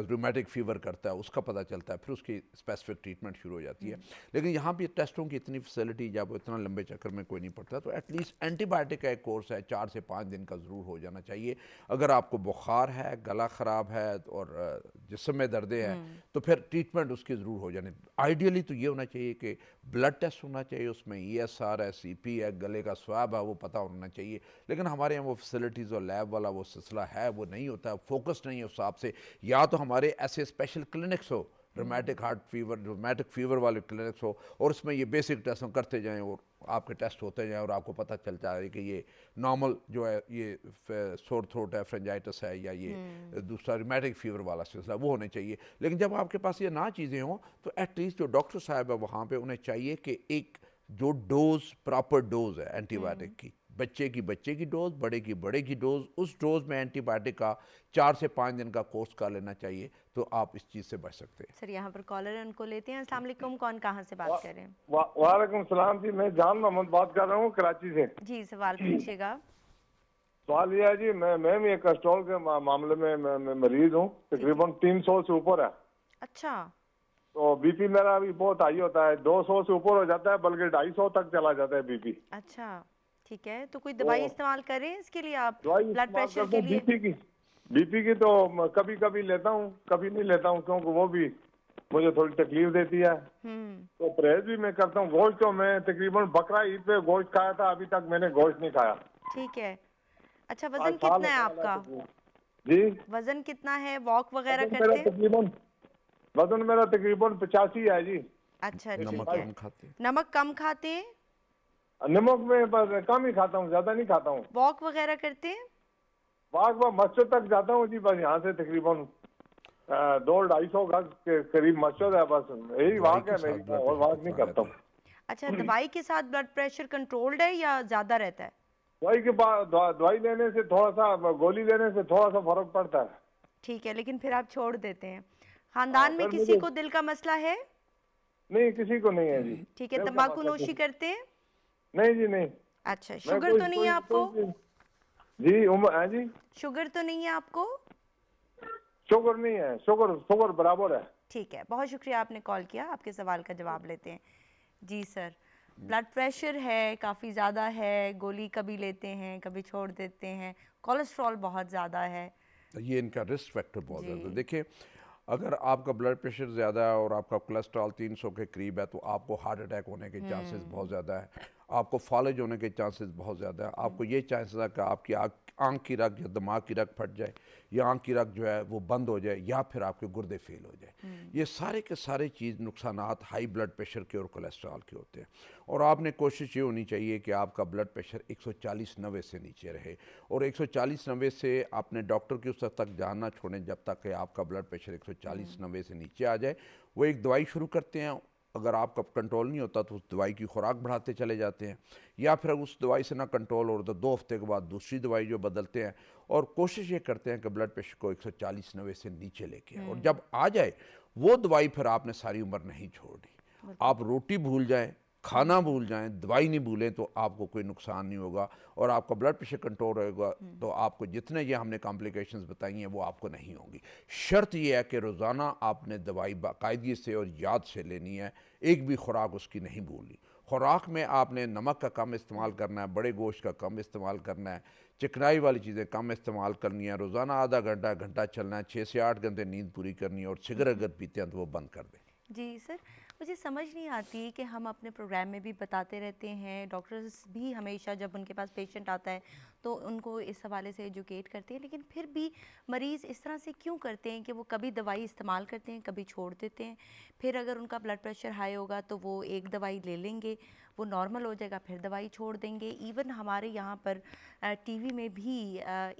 रूमेटिक फीवर करता है, उसका पता चलता है, फिर उसकी स्पेसिफिक ट्रीटमेंट शुरू हो जाती है। लेकिन यहाँ भी टेस्टों की इतनी फैसिलिटी, जब इतना लंबे चक्कर में कोई नहीं पड़ता, तो एटलीस्ट एंटीबायोटिक का एक कोर्स है 4 से 5 दिन का ज़रूर हो जाना चाहिए। अगर आपको बुखार है, गला ख़राब है और जिस्म में दर्दें हैं, तो फिर ट्रीटमेंट उसकी ज़रूर हो जानी। आइडियली तो ये होना चाहिए कि ब्लड टेस्ट होना चाहिए, उसमें ESR है, CP है, गले का स्वाब है, वो पता होना चाहिए। लेकिन हमारे यहाँ वो फैसिलिटीज़ और लैब वाला वो सिलसिला है, वो नहीं होता, फोकस नहीं है उस हिसाब से। या तो हमारे ऐसे स्पेशल क्लिनिक्स हो, rheumatic heart fever, rheumatic fever वाले क्लिनिक्स हो, और उसमें ये बेसिक टेस्ट करते जाएं और आपके टेस्ट होते जाएं और आपको पता चलता है कि ये नॉर्मल जो है, ये सोर थ्रोट है, फ्रेंजाइटिस है, या ये दूसरा रोमेटिक फीवर वाला सिलसिला, वो होने चाहिए। लेकिन जब आपके पास ये ना चीज़ें हों, तो एटलीस्ट जो डॉक्टर साहब है वहाँ पे, उन्हें चाहिए कि एक जो डोज, प्रॉपर डोज है एंटीबायोटिक की, बच्चे की डोज, बड़े की डोज, उस डोज में एंटीबायोटिक का 4 से 5 दिन का कोर्स कर लेना चाहिए, तो आप इस चीज़ से बच सकते हैं। सर, यहाँ पर कॉलर है, उनको लेते हैं। अस्सलाम वालेकुम, कौन कहाँ से बात कर रहे हैं? वालेकुम सलाम जी, मैं जान मोहम्मद बात कर रहा हूँ कराची से। जी, सवाल पूछिएगा। सवाल ये है जी, मैं भी एक कोलेस्ट्रॉल के मामले में मरीज हूँ, तकरीबन 300 से ऊपर है। अच्छा। तो बीपी मेरा अभी बहुत हाई होता है, 200 से ऊपर हो जाता है, बल्कि 250 तक चला जाता है बीपी। अच्छा, ठीक है, तो कोई दवाई इस्तेमाल करें इसके लिए आप, दवाई ब्लड प्रेशर के लिए? बीपी की तो कभी कभी लेता हूँ, कभी नहीं लेता हूँ, क्योंकि वो भी मुझे थोड़ी तकलीफ देती है। तो परहेज भी मैं करता हूँ। गोश्त तो मैं तकरीबन बकरा ईद पे गोश्त खाया था, अभी तक मैंने गोश्त नहीं खाया। ठीक है। अच्छा, वजन कितना है आपका? जी, वजन कितना है? वॉक वगैरह करते हैं? वजन मेरा तकरीबन 85 है जी। अच्छा, ठीक नमक है। कम खाते हैं? नमक कम खाते हैं? नमक में बस कम ही खाता हूँ, ज्यादा नहीं खाता हूँ। वॉक वगैरह करते हैं? वाक मस्जिद तक जाता हूँ जी, बस यहाँ से तकरीबन 200-250 गज के करीब मस्जिद है, बस यही वाक है मेरी, और वाक नहीं करता हूँ। अच्छा, दवाई के साथ ब्लड प्रेशर कंट्रोल्ड है या ज्यादा रहता है? दवाई के बाद दवाई लेने से थोड़ा सा, गोली लेने से थोड़ा सा फर्क पड़ता है। ठीक है, लेकिन फिर आप छोड़ देते हैं। खानदान में किसी को दिल का मसला है? नहीं, किसी को नहीं है जी। ठीक है। तंबाकू नोशी करते हैं? नहीं जी, नहीं। अच्छा, शुगर तो नहीं है आपको? जी, उम्र है जी। शुगर तो नहीं है आपको? शुगर नहीं है, शुगर बराबर है। ठीक है, बहुत शुक्रिया आपने कॉल किया। आपके सवाल का जवाब लेते हैं। जी सर, ब्लड प्रेशर है, काफ़ी ज़्यादा है, गोली कभी लेते हैं, कभी छोड़ देते हैं, कोलेस्ट्रॉल बहुत ज़्यादा है, ये इनका रिस्क फैक्टर बहुत ज़्यादा है। देखिए, अगर आपका ब्लड प्रेशर ज़्यादा है और आपका कोलेस्ट्रॉल 300 के करीब है, तो आपको हार्ट अटैक होने के चांसेस बहुत ज़्यादा है, आपको फॉलेज होने के चांसेस बहुत ज़्यादा है, आपको ये चांसेस है कि आपकी आँख की रग या दिमाग की रग फट जाए, या आँख की रग जो है वो बंद हो जाए, या फिर आपके गुर्दे फेल हो जाए। ये सारे के सारे चीज़ नुकसानात हाई ब्लड प्रेशर के और कोलेस्ट्रॉल के होते हैं। और आपने कोशिश ये होनी चाहिए कि आपका ब्लड प्रेशर 140/90 से नीचे रहे, और 140/90 से आपने डॉक्टर की उस तक जानना छोड़ें जब तक कि आपका ब्लड प्रेशर 140/90 से नीचे आ जाए। वो एक दवाई शुरू करते हैं, अगर आपका कंट्रोल नहीं होता तो उस दवाई की खुराक बढ़ाते चले जाते हैं, या फिर उस दवाई से ना कंट्रोल हो तो 2 हफ्ते के बाद दूसरी दवाई जो बदलते हैं, और कोशिश ये करते हैं कि ब्लड प्रेशर को 140-90 से नीचे लेके आए। और जब आ जाए वो दवाई फिर आपने सारी उम्र नहीं छोड़नी। आप रोटी भूल जाएं, खाना भूल जाएं, दवाई नहीं भूलें तो आपको कोई नुकसान नहीं होगा और आपका ब्लड प्रेशर कंट्रोल रहेगा। तो आपको जितने ये हमने कॉम्प्लिकेशंस बताई हैं वो आपको नहीं होंगी। शर्त ये है कि रोज़ाना आपने दवाई बाकायदगी से और याद से लेनी है, एक भी खुराक उसकी नहीं भूलनी। खुराक में आपने नमक का कम इस्तेमाल करना है, बड़े गोश्त का कम इस्तेमाल करना है, चिकनाई वाली चीज़ें कम इस्तेमाल करनी है, रोज़ाना आधा घंटा घंटा चलना है, 6 से 8 घंटे नींद पूरी करनी है, और सिगरेट अगर पीते हैं तो वो बंद कर दें। जी सर, मुझे समझ नहीं आती कि हम अपने प्रोग्राम में भी बताते रहते हैं, डॉक्टर्स भी हमेशा जब उनके पास पेशेंट आता है तो उनको इस हवाले से एजुकेट करते हैं, लेकिन फिर भी मरीज़ इस तरह से क्यों करते हैं कि वो कभी दवाई इस्तेमाल करते हैं, कभी छोड़ देते हैं, फिर अगर उनका ब्लड प्रेशर हाई होगा तो वो एक दवाई ले लेंगे, वो नॉर्मल हो जाएगा, फिर दवाई छोड़ देंगे। इवन हमारे यहाँ पर टीवी में भी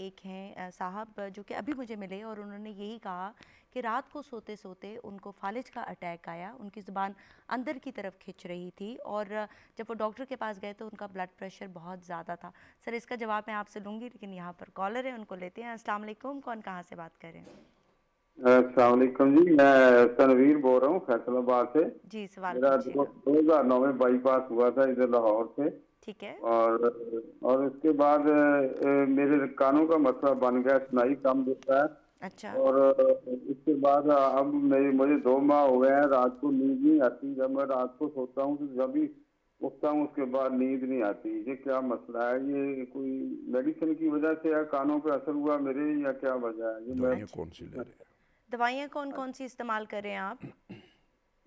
एक हैं साहब जो कि अभी मुझे मिले, और उन्होंने यही कहा कि रात को सोते सोते उनको फालिज का अटैक आया, उनकी ज़ुबान अंदर की तरफ खिंच रही थी, और जब वो डॉक्टर के पास गए तो उनका ब्लड प्रेशर बहुत ज़्यादा था। सर, इसका जवाब मैं आपसे लूँगी, लेकिन यहाँ पर कॉलर है, उनको लेते हैं। अस्सलाम वालेकुम, कौन कहाँ से बात कर रहे हैं? अस्सलाम वालेकुम जी, मैं तनवीर बोल रहा हूँ फैसलाबाद से। जी, सवाल मेरा पूछिएगा। 2009 में बाईपास हुआ था इधर लाहौर से। ठीक है। और उसके बाद मेरे कानों का मसला बन गया, सुनाई कम देता है। अच्छा। और इसके बाद अब मुझे 2 माह हो गए हैं, रात को नींद नहीं आती। जब मैं रात को सोता हूँ तो जब भी उठता हूँ उसके बाद नींद नहीं आती। ये क्या मसला है? ये कोई मेडिसिन की वजह से या कानों पे असर हुआ मेरे, या क्या वजह है? ये दवाइयाँ कौन सी ले रहे हैं? दवाइयाँ कौन कौन सी इस्तेमाल कर रहे हैं आप?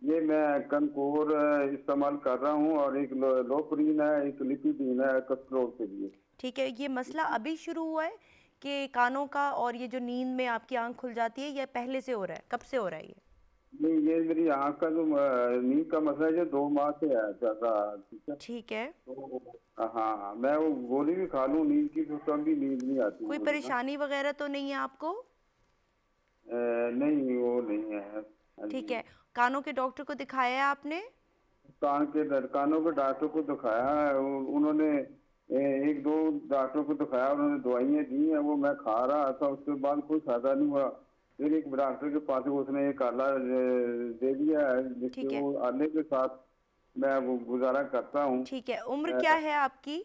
ये मैं कनकोर इस्तेमाल कर रहा हूँ, और एक लोपरीन है, एक लिपिडीन है कोलेस्ट्रॉल के लिए। ठीक है, ये मसला अभी शुरू हुआ है कि कानों का, और ये जो नींद में आपकी आंख खुल जाती है, ये पहले से हो रहा है? कब से हो रहा है ये? नहीं, ये मेरी आँख का जो नींद का मसला है, ये 2 माह से है ज्यादा। ठीक है। ठीक है। तो हाँ, मैं वो गोली भी खा लूँ नींद की तो तब भी नींद नहीं आती। कोई परेशानी वगैरह तो नहीं है आपको? नहीं, वो नहीं है। हाँ ठीक जी। है। कानों के डॉक्टर को दिखाया है आपने? कानों के डॉक्टर को दिखाया है, उन्होंने 1-2 डॉक्टर को दिखाया, उन्होंने दवाइयाँ दी हैं, वो मैं खा रहा था, उसके बाद कोई फायदा नहीं हुआ। फिर एक डॉक्टर के पास उसने एक आला दे दिया है, जिससे वो आले के साथ मैं वो गुजारा करता हूँ। ठीक है। उम्र क्या है आपकी?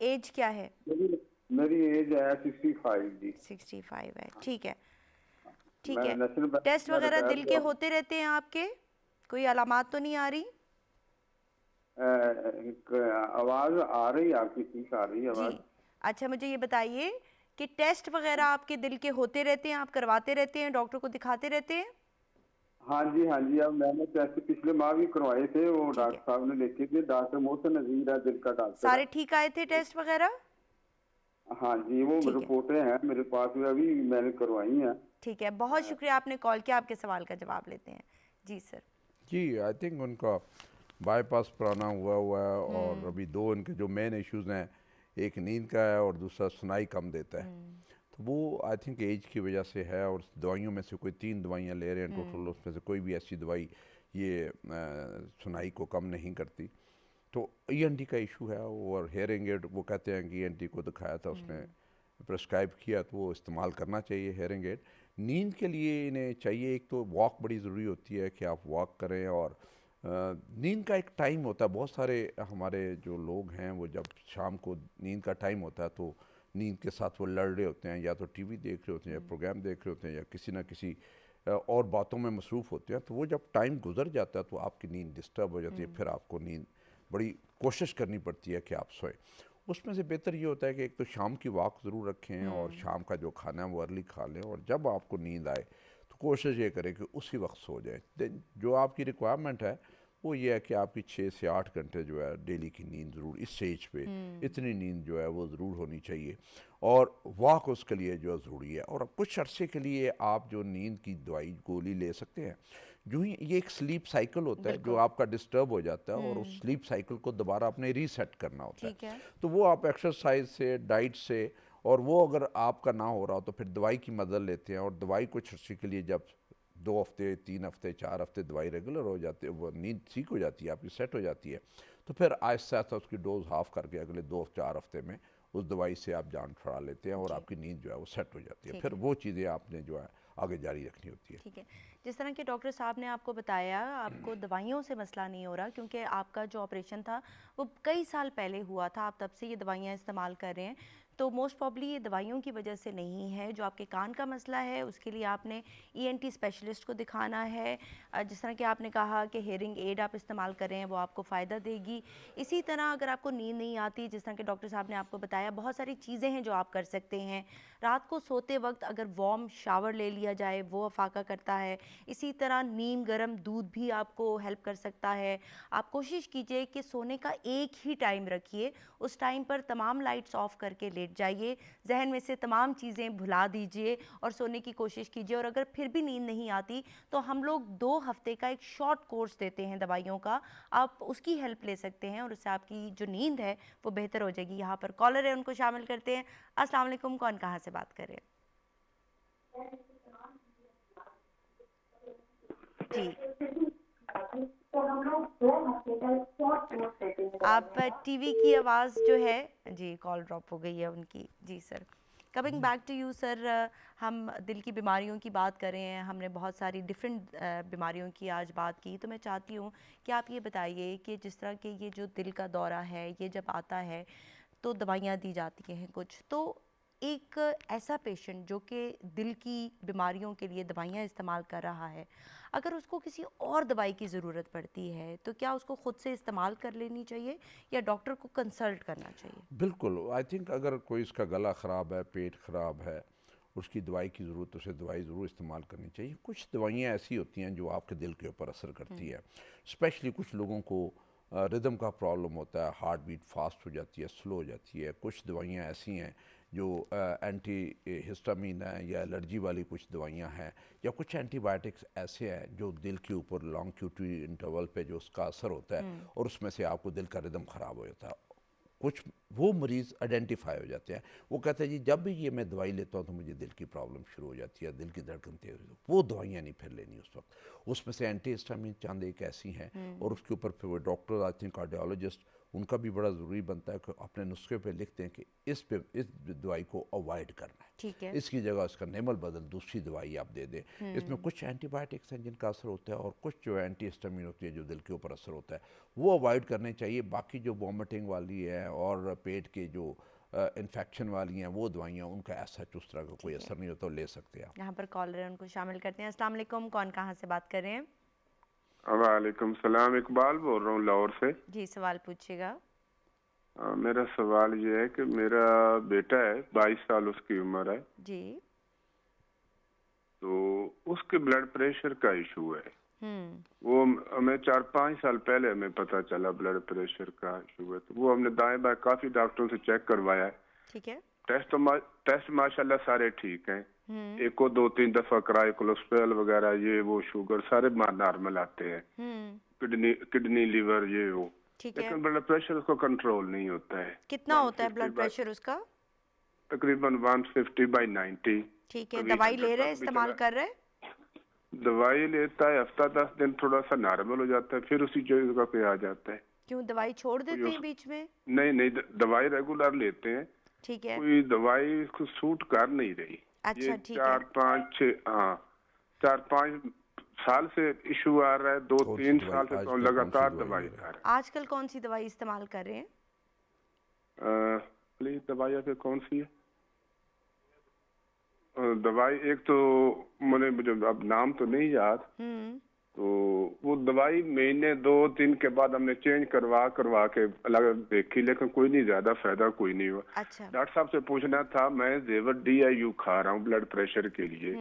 एज क्या है? मेरी एज है 65 जी। 65 है। ठीक है, ठीक मैं है। टेस्ट वगैरह दिल के होते रहते हैं आपके? कोई अलामात तो नहीं आ रही? आवाज आ रही है आपकी, ठीक आ रही है आवाज। अच्छा, मुझे ये बताइए कि टेस्ट वगैरह आपके दिल के होते रहते हैं, आप करवाते रहते हैं, डॉक्टर को दिखाते रहते हैं? हाँ जी, हाँ जी। अब मैंने टेस्ट पिछले माह भी करवाए थे, वो डॉक्टर साहब ने लिखे थे, डॉक्टर मोहसिन नजीर है दिल का डॉक्टर। सारे ठीक आए थे टेस्ट वगैरह? हाँ जी, वो रिपोर्टें हैं मेरे पास, अभी मैंने करवाई हैं। ठीक है, बहुत शुक्रिया आपने कॉल किया। आपके सवाल का जवाब लेते हैं। जी सर। जी, आई थिंक उनका बाईपास पुराना हुआ है, और अभी 2 इनके जो मेन इश्यूज हैं, एक नींद का है और दूसरा सुनाई कम देता है। तो वो आई थिंक एज की वजह से है, और दवाइयों में से कोई 3 दवाइयाँ ले रहे हैं टोटल, उसमें से कोई भी ऐसी दवाई ये सुनाई को कम नहीं करती। तो ENT का इशू है, और हेयरिंग एड वो कहते हैं कि ENT को दिखाया था, उसने प्रेस्क्राइब किया, तो वो इस्तेमाल करना चाहिए हेयरिंग एड। नींद के लिए इन्हें चाहिए, एक तो वॉक बड़ी ज़रूरी होती है कि आप वॉक करें, और नींद का एक टाइम होता है। बहुत सारे हमारे जो लोग हैं वो जब शाम को नींद का टाइम होता है तो नींद के साथ वो लड़ रहे होते हैं, या तो टीवी देख रहे होते हैं, या प्रोग्राम देख रहे होते हैं, या किसी ना किसी और बातों में मसरूफ़ होते हैं। तो वो जब टाइम गुजर जाता है तो आपकी नींद डिस्टर्ब हो जाती है, फिर आपको नींद बड़ी कोशिश करनी पड़ती है कि आप सोएं। उसमें से बेहतर ये होता है कि एक तो शाम की वॉक ज़रूर रखें, और शाम का जो खाना है वो अर्ली खा लें, और जब आपको नींद आए तो कोशिश ये करें कि उसी वक्त सो जाए। जो आपकी रिक्वायरमेंट है वो ये है कि आपकी 6 से 8 घंटे जो है डेली की नींद ज़रूर, इस स्टेज पे इतनी नींद जो है वो ज़रूर होनी चाहिए, और वॉक उसके लिए जो है ज़रूरी है। और कुछ अरसे के लिए आप जो नींद की दवाई गोली ले सकते हैं। जो ही ये एक स्लीप साइकिल होता है जो आपका डिस्टर्ब हो जाता है, और उस स्लीप साइकिल को दोबारा अपने रीसेट करना होता है। तो वो आप एक्सरसाइज से, डाइट से, और वो अगर आपका ना हो रहा हो तो फिर दवाई की मदद लेते हैं, और दवाई कुछ अरसे के लिए जब 2 हफ्ते 3 हफ्ते 4 हफ्ते दवाई रेगुलर हो जाती है, वो नींद ठीक हो जाती है आपकी, सेट हो जाती है, तो फिर आहिस्ता आहिस्ता उसकी डोज हाफ करके अगले 2-4 हफ्ते में उस दवाई से आप जान छुड़ा लेते हैं और आपकी नींद जो है वो सेट हो जाती है। फिर वो चीज़ें आपने जो है आगे जारी रखनी होती है। ठीक है, जिस तरह के डॉक्टर साहब ने आपको बताया आपको दवाइयों से मसला नहीं हो रहा, क्योंकि आपका जो ऑपरेशन था वो कई साल पहले हुआ था, आप तब से ये दवाइयाँ इस्तेमाल कर रहे हैं, तो मोस्ट प्रॉब्ली ये दवाइयों की वजह से नहीं है। जो आपके कान का मसला है उसके लिए आपने ENT स्पेशलिस्ट को दिखाना है। जिस तरह कि आपने कहा कि हेयरिंग एड आप इस्तेमाल कर रहे हैं वो आपको फ़ायदा देगी। इसी तरह अगर आपको नींद नहीं आती, जिस तरह के डॉक्टर साहब ने आपको बताया, बहुत सारी चीज़ें हैं जो आप कर सकते हैं। रात को सोते वक्त अगर वार्म शावर ले लिया जाए वो अफाका करता है। इसी तरह नीम गर्म दूध भी आपको हेल्प कर सकता है। आप कोशिश कीजिए कि सोने का एक ही टाइम रखिए, उस टाइम पर तमाम लाइट्स ऑफ करके लेट जाइए, जहन में से तमाम चीज़ें भुला दीजिए और सोने की कोशिश कीजिए। और अगर फिर भी नींद नहीं आती तो हम लोग 2 हफ्ते का एक शॉर्ट कोर्स देते हैं दवाइयों का, आप उसकी हेल्प ले सकते हैं और उससे आपकी जो नींद है वो बेहतर हो जाएगी। यहाँ पर कॉलर है, उनको शामिल करते हैं। अस्सलाम वालेकुम, कौन कहाँ से बात कर रहे हैं? जी, आप टीवी की आवाज़ जो है, जी कॉल ड्रॉप हो गई है उनकी। जी sir, coming back to you sir, हम दिल की बीमारियों की बात कर रहे हैं, हमने बहुत सारी डिफरेंट बीमारियों की आज बात की, तो मैं चाहती हूँ कि आप ये बताइए कि जिस तरह के ये जो दिल का दौरा है ये जब आता है तो दवाइयाँ दी जाती हैं कुछ, तो एक ऐसा पेशेंट जो कि दिल की बीमारियों के लिए दवाइयाँ इस्तेमाल कर रहा है, अगर उसको किसी और दवाई की ज़रूरत पड़ती है तो क्या उसको ख़ुद से इस्तेमाल कर लेनी चाहिए या डॉक्टर को कंसल्ट करना चाहिए? बिल्कुल, आई थिंक अगर कोई इसका गला ख़राब है, पेट ख़राब है, उसकी दवाई की ज़रूरत, उसे दवाई ज़रूर इस्तेमाल करनी चाहिए। कुछ दवाइयाँ ऐसी होती हैं जो आपके दिल के ऊपर असर करती है, स्पेशली कुछ लोगों को रिदम का प्रॉब्लम होता है, हार्ट बीट फास्ट हो जाती है, स्लो हो जाती है। कुछ दवाइयाँ ऐसी हैं जो एंटी हिस्टामिन है या एलर्जी वाली कुछ दवाइयाँ हैं, या कुछ एंटीबायोटिक्स ऐसे हैं जो दिल के ऊपर लॉन्ग क्यूटी इंटरवल पे जो उसका असर होता है और उसमें से आपको दिल का रिदम ख़राब हो जाता है। कुछ वो मरीज़ आइडेंटिफाई हो जाते हैं, वो कहते हैं जी जब भी ये मैं दवाई लेता हूँ तो मुझे दिल की प्रॉब्लम शुरू हो जाती है, दिल की धड़कन तेज हो, वो दवाइयाँ नहीं फिर लेनी उस वक्त। उसमें से एंटी हिस्टामिन चंद एक ऐसी हैं और उसके ऊपर फिर वो डॉक्टर, आई थिंक कार्डियोलॉजिस्ट, उनका भी बड़ा ज़रूरी बनता है कि अपने नुस्खे पे लिखते हैं कि इस दवाई को अवॉइड करना है, ठीक है, इसकी जगह इसका नेमल बदल दूसरी दवाई आप दे दें। इसमें कुछ एंटीबायोटिक्स हैं जिनका असर होता है और कुछ जो एंटी हिस्टामिन होती है जो दिल के ऊपर असर होता है, वो अवॉइड करने चाहिए। बाकी जो वॉमिटिंग वाली है और पेट के जो इन्फेक्शन वाली हैं वो दवाइयाँ, उनका ऐसा उस तरह का कोई असर नहीं होता, ले सकते हैं आप। यहाँ पर कॉलर है, उनको शामिल करते हैं। अस्सलाम वालेकुम, कौन कहाँ से बात कर रहे हैं? वालेकुम सलाम, इकबाल बोल रहा हूँ लाहौर से। जी, सवाल पूछिएगा। मेरा सवाल ये है कि मेरा बेटा है, 22 साल उसकी उम्र है जी, तो उसके ब्लड प्रेशर का इशू है। वो हमें 4-5 साल पहले हमें पता चला ब्लड प्रेशर का इशू है, तो वो हमने दाएं बाएं काफी डॉक्टरों से चेक करवाया है। ठीक है, टेस्ट माशाल्लाह सारे ठीक हैं, एक को 2-3 दफा कराए, कोलेस्ट्रॉल वगैरह ये वो शुगर सारे नॉर्मल आते हैं, किडनी लिवर ये वो, लेकिन ब्लड प्रेशर उसको कंट्रोल नहीं होता है। कितना होता है ब्लड प्रेशर उसका? तकरीबन 150/90। ठीक है, दवाई ले रहे हैं, इस्तेमाल कर रहे हैं? दवाई लेता है, हफ्ता 10 दिन थोड़ा सा नॉर्मल हो जाता है, फिर उसी जगह पे आ जाता है। क्यों, दवाई छोड़ देते हैं बीच में? नहीं, दवाई रेगुलर लेते हैं। ठीक है, कोई दवाई उसको सूट कर नहीं रही। अच्छा, ठीक है। 4-5 साल से इशू आ रहा है, 2-3 साल से तो लगातार दवाई खा रहा है। आजकल कौन सी दवाई इस्तेमाल कर रहे हैं? प्लीज दवाई फिर कौन सी है? दवाई एक तो मुझे अब नाम तो नहीं याद, तो वो दवाई महीने 2-3 के बाद हमने चेंज करवा के अलग देखी, लेकिन कोई नहीं, ज्यादा फायदा कोई नहीं हुआ। अच्छा, डॉक्टर साहब से पूछना था, मैं जेवर DIU खा रहा हूँ ब्लड प्रेशर के लिए,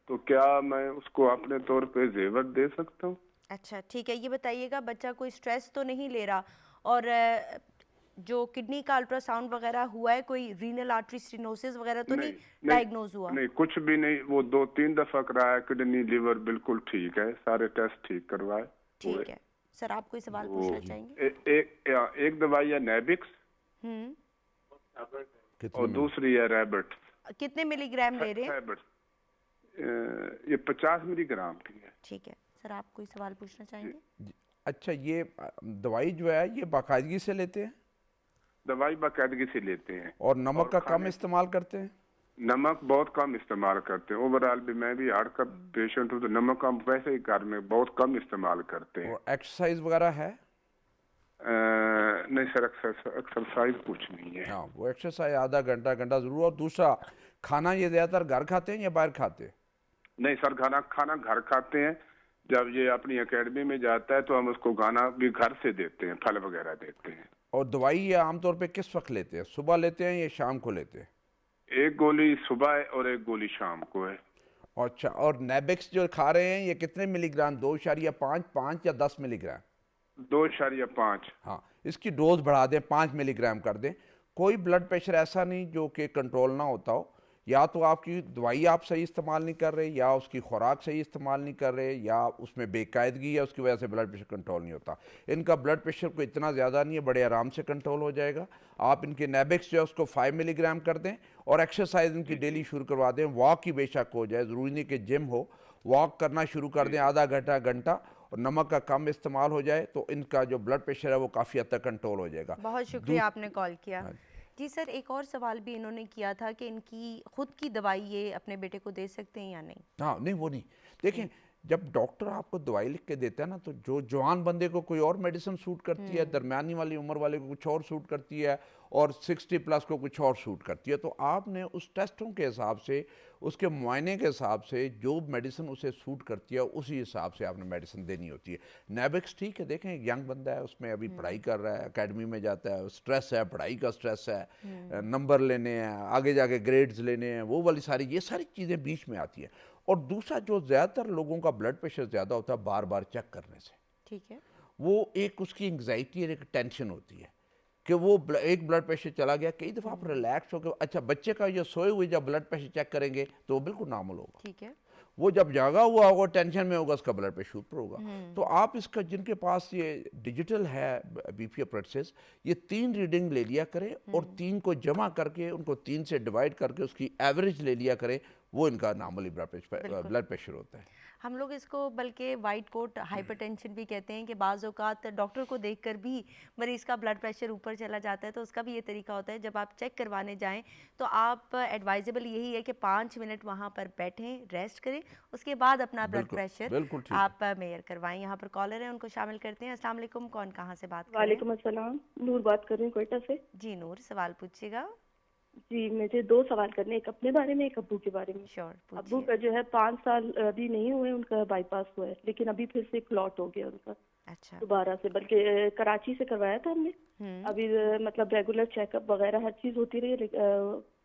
तो क्या मैं उसको अपने तौर पे जेवर दे सकता हूँ? अच्छा, ठीक है, ये बताइएगा बच्चा कोई स्ट्रेस तो नहीं ले रहा, और जो किडनी का अल्ट्रासाउंड वगैरह हुआ है, कोई रीनल आर्टरी स्टेनोसिस वगैरह तो नहीं डायग्नोज हुआ? नहीं, कुछ भी नहीं, वो 2-3 दफा कराया, किडनी लिवर बिल्कुल ठीक है, सारे टेस्ट ठीक करवाए। ठीक है सर, आप कोई सवाल पूछना चाहेंगे? एक दवाई है नेबिक्स और दूसरी है रैबिट। कितने मिलीग्राम ले रहे हैं? ये 50 मिलीग्राम की है। ठीक है सर, आप कोई सवाल पूछना चाहेंगे? अच्छा, ये दवाई जो है ये बाकायदगी से लेते हैं? दवाई बाकायदगी से लेते हैं। और नमक का कम इस्तेमाल करते हैं? नमक बहुत कम इस्तेमाल करते हैं। ओवरऑल भी मैं भी हार्ट का पेशेंट हूँ, तो नमक हम वैसे ही घर में बहुत कम इस्तेमाल करते हैं। और एक्सरसाइज वगैरह है? नहीं सर, एक्सरसाइज कुछ नहीं है। हाँ, वो एक्सरसाइज आधा घंटा घंटा जरूर। और दूसरा, खाना ये ज्यादातर घर खाते हैं या बाहर खाते हैं? नहीं सर, खाना घर खाते हैं। जब ये अपनी एकेडमी में जाता है तो हम उसको खाना भी घर से देते हैं, फल वगैरह देते हैं। और दवाई ये आमतौर पे किस वक्त लेते हैं? सुबह लेते हैं या शाम को लेते हैं? एक गोली सुबह है और एक गोली शाम को है। अच्छा, और नेबेक्स जो खा रहे हैं ये कितने मिलीग्राम? 2.5, 5 या 10 मिलीग्राम? 2.5। हाँ, इसकी डोज बढ़ा दें, 5 मिलीग्राम कर दें। कोई ब्लड प्रेशर ऐसा नहीं जो कि कंट्रोल ना होता हो। या तो आपकी दवाई आप सही इस्तेमाल नहीं कर रहे, या उसकी खुराक सही इस्तेमाल नहीं कर रहे, या उसमें बेकायदगी है, उसकी वजह से ब्लड प्रेशर कंट्रोल नहीं होता। इनका ब्लड प्रेशर को इतना ज़्यादा नहीं है, बड़े आराम से कंट्रोल हो जाएगा। आप इनके नेबेक्स जो है उसको 5 मिलीग्राम कर दें और एक्सरसाइज इनकी डेली शुरू करवा दें। वॉक की बेशक हो जाए, ज़रूरी नहीं कि जिम हो, वॉक करना शुरू कर दें आधा घंटा, और नमक का कम इस्तेमाल हो जाए तो इनका जो ब्लड प्रेशर है वो काफ़ी हद तक कंट्रोल हो जाएगा। बहुत शुक्रिया आपने कॉल किया। जी सर, एक और सवाल भी इन्होंने किया था कि इनकी खुद की दवाई ये अपने बेटे को दे सकते हैं या नहीं? हाँ, नहीं वो नहीं। देखें, जब डॉक्टर आपको दवाई लिख के देता है ना, तो जो जवान बंदे को कोई और मेडिसिन सूट करती है, दरमियानी वाली उम्र वाले को कुछ और सूट करती है, और 60 प्लस को कुछ और सूट करती है। तो आपने उस टेस्टों के हिसाब से, उसके मुआयने के हिसाब से जो मेडिसिन उसे सूट करती है उसी हिसाब से आपने मेडिसिन देनी होती है। नेबेक्स ठीक है, देखें यंग बंदा है, उसमें अभी पढ़ाई कर रहा है, एकेडमी में जाता है, स्ट्रेस है, पढ़ाई का स्ट्रेस है, नंबर लेने हैं, आगे जाके ग्रेड्स लेने हैं, वो वाली ये सारी चीज़ें बीच में आती हैं। और दूसरा, जो ज़्यादातर लोगों का ब्लड प्रेशर ज़्यादा होता है बार बार चेक करने से, ठीक है, वो एक उसकी एंग्जाइटी और एक टेंशन होती है कि वो एक ब्लड प्रेशर चला गया। कई दफ़ा आप रिलैक्स होकर, अच्छा बच्चे का ये सोए हुए जब ब्लड प्रेशर चेक करेंगे तो वो बिल्कुल नॉर्मल होगा। ठीक है, वो जब जागा हुआ होगा, टेंशन में होगा, उसका ब्लड प्रेशर ऊपर होगा। तो आप इसका, जिनके पास ये डिजिटल है बीपी अप्रेटिस, ये 3 रीडिंग ले लिया करें और 3 को जमा करके उनको 3 से डिवाइड करके उसकी एवरेज ले लिया करें। वो इनका नॉर्मली ब्लड प्रेशर होता है। हम लोग इसको बल्कि वाइट कोट हाइपरटेंशन भी कहते हैं कि बाज़ औक़ात डॉक्टर को देखकर भी मरीज़ का ब्लड प्रेशर ऊपर चला जाता है। तो उसका भी ये तरीका होता है, जब आप चेक करवाने जाएं तो आप एडवाइजेबल यही है कि 5 मिनट वहाँ पर बैठें, रेस्ट करें, उसके बाद अपना ब्लड प्रेशर आप मेजर करवाएं। यहाँ पर कॉलर हैं, उनको शामिल करते हैं। अस्सलाम वालेकुम, कौन कहाँ से बात कर रहे हैं? वालेकुम अस्सलाम, नूर बात कर रही हूँ कोयटा से। जी नूर, सवाल पूछिएगा। जी, मुझे 2 सवाल करने, एक अपने बारे में, एक अब्बू के बारे में। श्योर। अब्बू का जो है 5 साल अभी नहीं हुए, उनका बाईपास हुआ है, लेकिन अभी फिर से क्लॉट हो गया उनका। अच्छा। दोबारा से, बल्कि कराची से करवाया था हमने। अभी मतलब रेगुलर चेकअप वगैरह हर चीज होती रही है।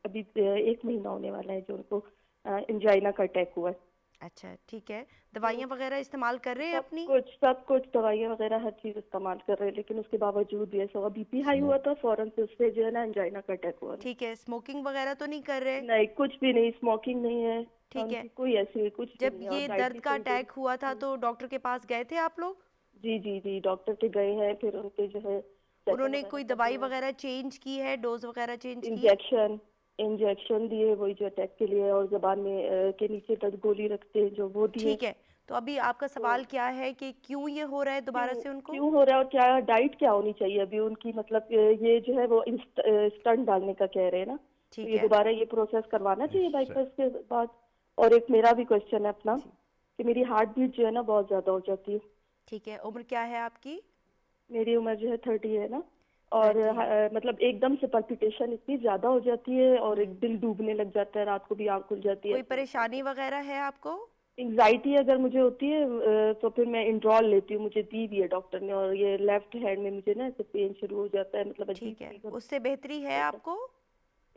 अभी 1 महीना होने वाला है जो उनको एंजाइना का अटैक हुआ है। अच्छा, ठीक है। दवाइयाँ वगैरह इस्तेमाल कर रहे हैं अपनी? सब कुछ दवाइयाँ वगैरह हर चीज इस्तेमाल कर रहे हैं, लेकिन उसके बावजूद भी ऐसा हुआ, बीपी हाई हुआ था, फौरन से उससे जो है ना एंजाइना का अटैक हुआ। ठीक है। स्मोकिंग वगैरह तो नहीं कर रहे? नहीं, कुछ भी नहीं, स्मोकिंग नहीं है। ठीक है, कोई ऐसी कुछ। जब ये दर्द का अटैक हुआ था तो डॉक्टर के पास गए थे आप लोग? जी, डॉक्टर के गए हैं। फिर उनके जो है, उन्होंने कोई दवाई वगैरह चेंज की है, डोज वगैरह चेंज की? इंजेक्शन दिए वही जो अटैक के लिए, और जबान में के नीचे दर्द गोली रखते हैं जो वो दिए। ठीक है, तो अभी आपका सवाल क्या है कि क्यों ये हो रहा है दोबारा से उनको? क्यों हो रहा है और क्या डाइट क्या होनी चाहिए अभी उनकी, मतलब ये जो है वो स्टंट डालने का कह रहे हैं ना, तो ये दोबारा ये प्रोसेस करवाना चाहिए बाईपास के बाद। और एक मेरा भी क्वेश्चन है अपना कि मेरी हार्ट बीट जो है ना बहुत ज्यादा हो जाती है। ठीक है, उम्र क्या है आपकी? मेरी उम्र जो है 30 है ना, और मतलब एकदम से पल्पिटेशन इतनी ज्यादा हो जाती है और एक दिल डूबने लग जाता है, रात को भी आंख खुल जाती है। कोई परेशानी वगैरह है आपको? एंजाइटी अगर मुझे होती है तो फिर मैं इंड्रॉल लेती हूँ, मुझे दी भी है डॉक्टर ने, और ये लेफ्ट हैंड में मुझे ना ऐसे पेन शुरू हो जाता है, मतलब ठीक है, उससे बेहतरी है आपको?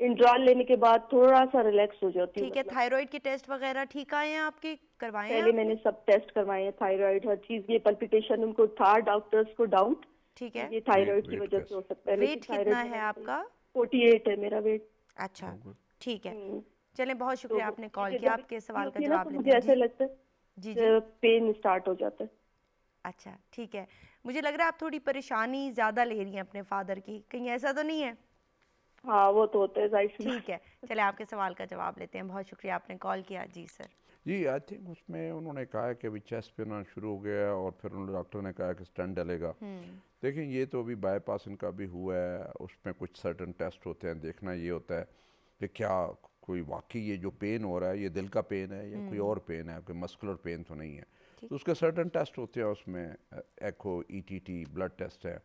इंड्रॉल लेने के बाद थोड़ा सा रिलैक्स हो जाती है। ठीक है, थायराइड के टेस्ट वगैरह ठीक आए हैं आपके? करवाए हैं? पहले मैंने सब टेस्ट करवाए हैं, थायराइड हर चीज। ये पल्पिटेशन उनको था डॉक्टर्स को डाउट, ठीक है, ये थायराइड की वजह से हो सकता है। वेट कितना है आपका? 48 है मेरा वेट। अच्छा, ठीक है, चलें, बहुत शुक्रिया आपने कॉल किया, आपके सवाल का जवाब मुझे ऐसे लगता है जी पेन स्टार्ट हो जाता है। अच्छा, ठीक है, मुझे लग रहा है आप थोड़ी परेशानी ज्यादा ले रही हैं अपने फादर की, कहीं ऐसा तो नहीं है? हाँ, वो तो होता है। ठीक है, चले आपके सवाल का जवाब लेते हैं। बहुत शुक्रिया आपने कॉल किया। जी सर। जी आई थिंक उसमें उन्होंने कहा कि अभी चेस्ट पे ना शुरू हो गया और फिर उन्होंने डॉक्टर ने कहा कि स्टेंट डलेगा। देखिए ये तो अभी बाईपास इनका भी हुआ है, उसमें कुछ सर्टन टेस्ट होते हैं, देखना ये होता है कि क्या कोई वाकई ये जो पेन हो रहा है ये दिल का पेन है या कोई और पेन है, कोई मस्कुलर पेन तो नहीं है। तो उसके सर्टन टेस्ट होते हैं, उसमें एको, ईटीटी, ब्लड टेस्ट है।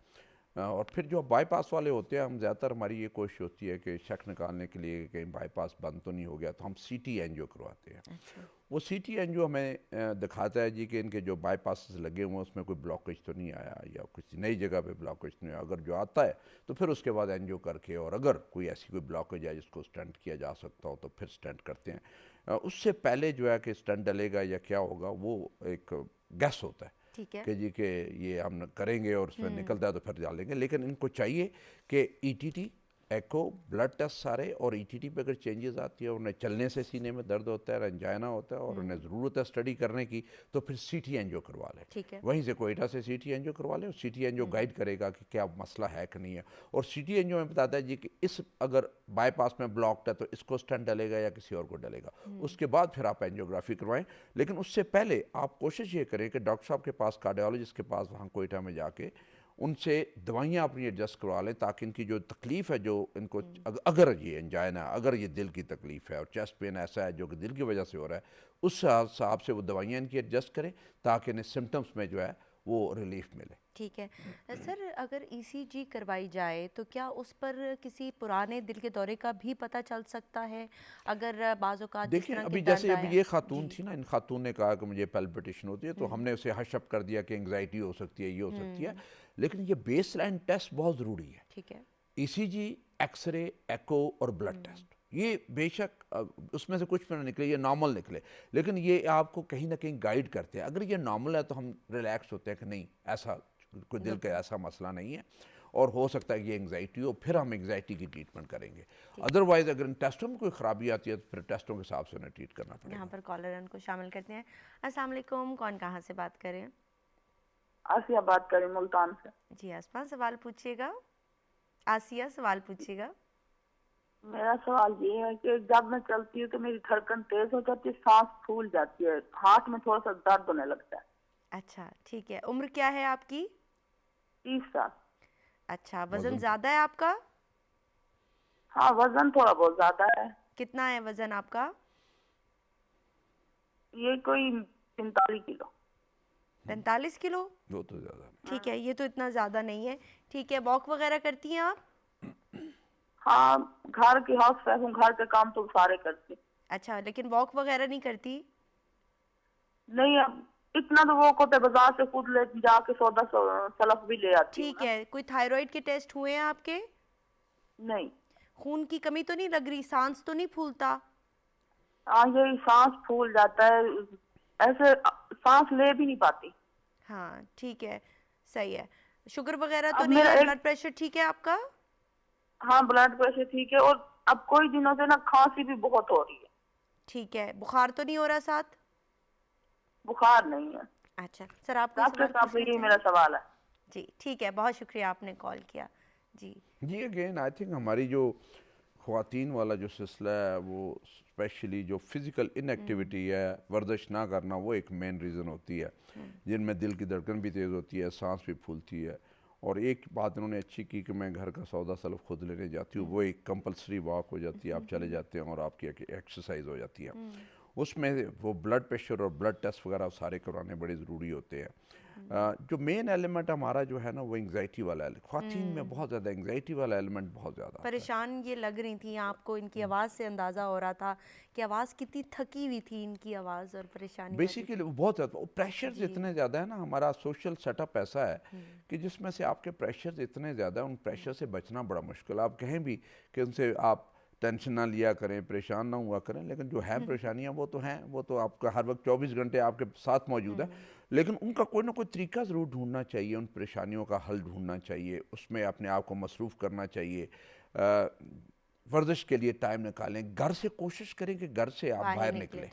और फिर जो बाईपास वाले होते हैं, हम ज़्यादातर हमारी ये कोशिश होती है कि शक निकालने के लिए कहीं बाईपास बंद तो नहीं हो गया, तो हम सीटी एंजियो करवाते हैं। अच्छा। वो सीटी एंजियो हमें दिखाता है जी कि इनके जो बाईपास लगे हुए हैं उसमें कोई ब्लॉकेज तो नहीं आया या कुछ नई जगह पे ब्लॉकेज नहीं आया। अगर जो आता है तो फिर उसके बाद एंजियो करके, और अगर कोई ऐसी कोई ब्लॉकेज है जिसको स्टेंट किया जा सकता हो तो फिर स्टेंट करते हैं। उससे पहले जो है कि स्टेंट डलेगा या क्या होगा वो एक गैस होता है कि जी के ये हम करेंगे और उसमें निकलता है तो फिर डालेंगे। लेकिन इनको चाहिए कि ईटीटी, एको, ब्लड टेस्ट सारे, और ईटीटी पे अगर चेंजेस आती है, उन्हें चलने से सीने में दर्द होता है, रंजाना होता है और उन्हें ज़रूरत है स्टडी करने की, तो फिर सीटी एंजियो करवा लें। वहीं से कोयटा से सीटी एंजियो करवा लें और सीटी एंजियो गाइड करेगा कि क्या मसला है कि नहीं है। और सीटी एंजियो में बताता है जी कि इस अगर बाईपास में ब्लॉक्ड है तो इसको स्टेंट डलेगा या किसी और को डलेगा। उसके बाद फिर आप एंजियोग्राफी करवाएं। लेकिन उससे पहले आप कोशिश ये करें कि डॉक्टर साहब के पास, कार्डियोलॉजिस्ट के पास वहाँ कोयटा में जाके उनसे दवाइयाँ अपनी एडजस्ट करवा लें, ताकि इनकी जो तकलीफ़ है, जो इनको अगर ये एंजाइना, अगर ये दिल की तकलीफ़ है और चेस्ट पेन ऐसा है जो कि दिल की वजह से हो रहा है, उस हिसाब से वो दवाइयाँ इनकी एडजस्ट करें ताकि इन्हें सिम्टम्स में जो है वो रिलीफ मिले। ठीक है सर, अगर ईसीजी करवाई जाए तो क्या उस पर किसी पुराने दिल के दौरे का भी पता चल सकता है? अगर बाज़ औक़ात देखिए अभी जैसे अभी ये खातून थी ना, इन खातून ने कहा कि मुझे पैल्पिटेशन होती है, तो हमने उसे हशअप कर दिया कि एंग्जाइटी हो सकती है, ये हो सकती है। लेकिन ये बेसलाइन टेस्ट बहुत ज़रूरी है। ठीक है। ईसीजी, एक्सरे, एको और ब्लड टेस्ट, ये बेशक उसमें से कुछ भी ना निकले, ये नॉर्मल निकले, लेकिन ये आपको कहीं ना कहीं गाइड करते हैं। अगर ये नॉर्मल है तो हम रिलैक्स होते हैं कि नहीं, ऐसा कोई दिल का ऐसा मसला नहीं है और हो सकता है कि ये एंग्जाइटी हो, फिर हम एंग्जाइटी की ट्रीटमेंट करेंगे। अदरवाइज अगर इन टेस्टों में कोई ख़राबी आती है तो फिर टेस्टों के हिसाब से उन्हें ट्रीट करना पड़ेगा। यहाँ पर कॉलर उनको शामिल करते हैं। अस्सलाम वालेकुम, कौन कहाँ से बात करें? आसिया बात करें मुल्तान से। जी आसमान, सवाल पूछिएगा। आसिया, सवाल पूछिएगा। मेरा सवाल ये है कि जब मैं चलती हूँ तो मेरी धड़कन तेज हो जाती है, सांस फूल जाती है, हाथ में थोड़ा सा दर्द होने लगता है। अच्छा ठीक है, उम्र क्या है आपकी? 30 साल। अच्छा, वजन ज्यादा है आपका? हाँ वजन थोड़ा बहुत ज्यादा है। कितना है वजन आपका? ये कोई 45 किलो। 45 किलो? वो तो ज्यादा। ठीक है, ये तो इतना ज्यादा नहीं है। ठीक है, वॉक वगैरह करती हैं आप? हाँ, घर की हाउस वाइफ हूँ, घर के काम तो सारे करती। अच्छा, लेकिन वॉक वगैरह नहीं करती? नहीं, अब इतना तो वो होता है, बाजार से खुद ले जाके सौदा सलफ भी ले आती। ठीक है, कोई थायराइड के टेस्ट हुए हैं आपके? नहीं। खून की कमी तो नहीं लग रही? सांस तो नहीं फूलता? हाँ, यही सांस फूल जाता है, ऐसे सांस ले भी नहीं पाती। हाँ ठीक है, सही है। शुगर वगैरह तो नहीं है? ब्लड प्रेशर ठीक है आपका? हाँ ब्लड प्रेशर ठीक है, और अब कोई दिनों से ना खांसी भी बहुत हो रही है। ठीक है, बुखार तो नहीं हो रहा साथ? बुखार नहीं है। अच्छा सर, आपको डॉक्टर साहब यही मेरा सवाल है। जी ठीक है, बहुत शुक्रिया आपने कॉल किया। जी अगेन आई थिंक हमारी जो ख़वातीन वाला जो सिलसिला है, वो स्पेशली जो फिज़िकल इनएक्टिविटी है, वर्जिश ना करना, वो एक मेन रीज़न होती है, जिनमें दिल की धड़कन भी तेज़ होती है, सांस भी फूलती है। और एक बात उन्होंने अच्छी की कि मैं घर का सौदा सलफ खुद लेने जाती हूँ, वो एक कंपलसरी वॉक हो जाती है, आप चले जाते हैं और आपकी एक्सरसाइज हो जाती है। उसमें वो ब्लड प्रेशर और ब्लड टेस्ट वगैरह सारे करवाने बड़े ज़रूरी होते हैं। जो मेन एलिमेंट हमारा जो है ना, वो एंग्जाइटी वाला है। ख़वातीन में बहुत ज़्यादा एंग्जाइटी वाला एलिमेंट बहुत ज़्यादा परेशान ये लग रही थी आपको, इनकी आवाज़ से अंदाज़ा हो रहा था कि आवाज़ कितनी थकी हुई थी इनकी आवाज़, और परेशानी बेसिकली बहुत ज़्यादा प्रेशर इतने ज़्यादा है ना। हमारा सोशल सेटअप ऐसा है कि जिसमें से आपके प्रेशर इतने ज़्यादा, उन प्रेशर से बचना बड़ा मुश्किल। आप कहें भी कि उनसे आप टेंशन ना लिया करें, परेशान ना हुआ करें, लेकिन जो है परेशानियां वो तो हैं, वो तो आपका हर वक्त 24 घंटे आपके साथ मौजूद है। लेकिन उनका कोई ना कोई तरीका ज़रूर ढूंढना चाहिए, उन परेशानियों का हल ढूंढना चाहिए, उसमें अपने आप को मसरूफ़ करना चाहिए। वर्जिश के लिए टाइम निकालें, घर से कोशिश करें कि घर से आप बाहर निकलें।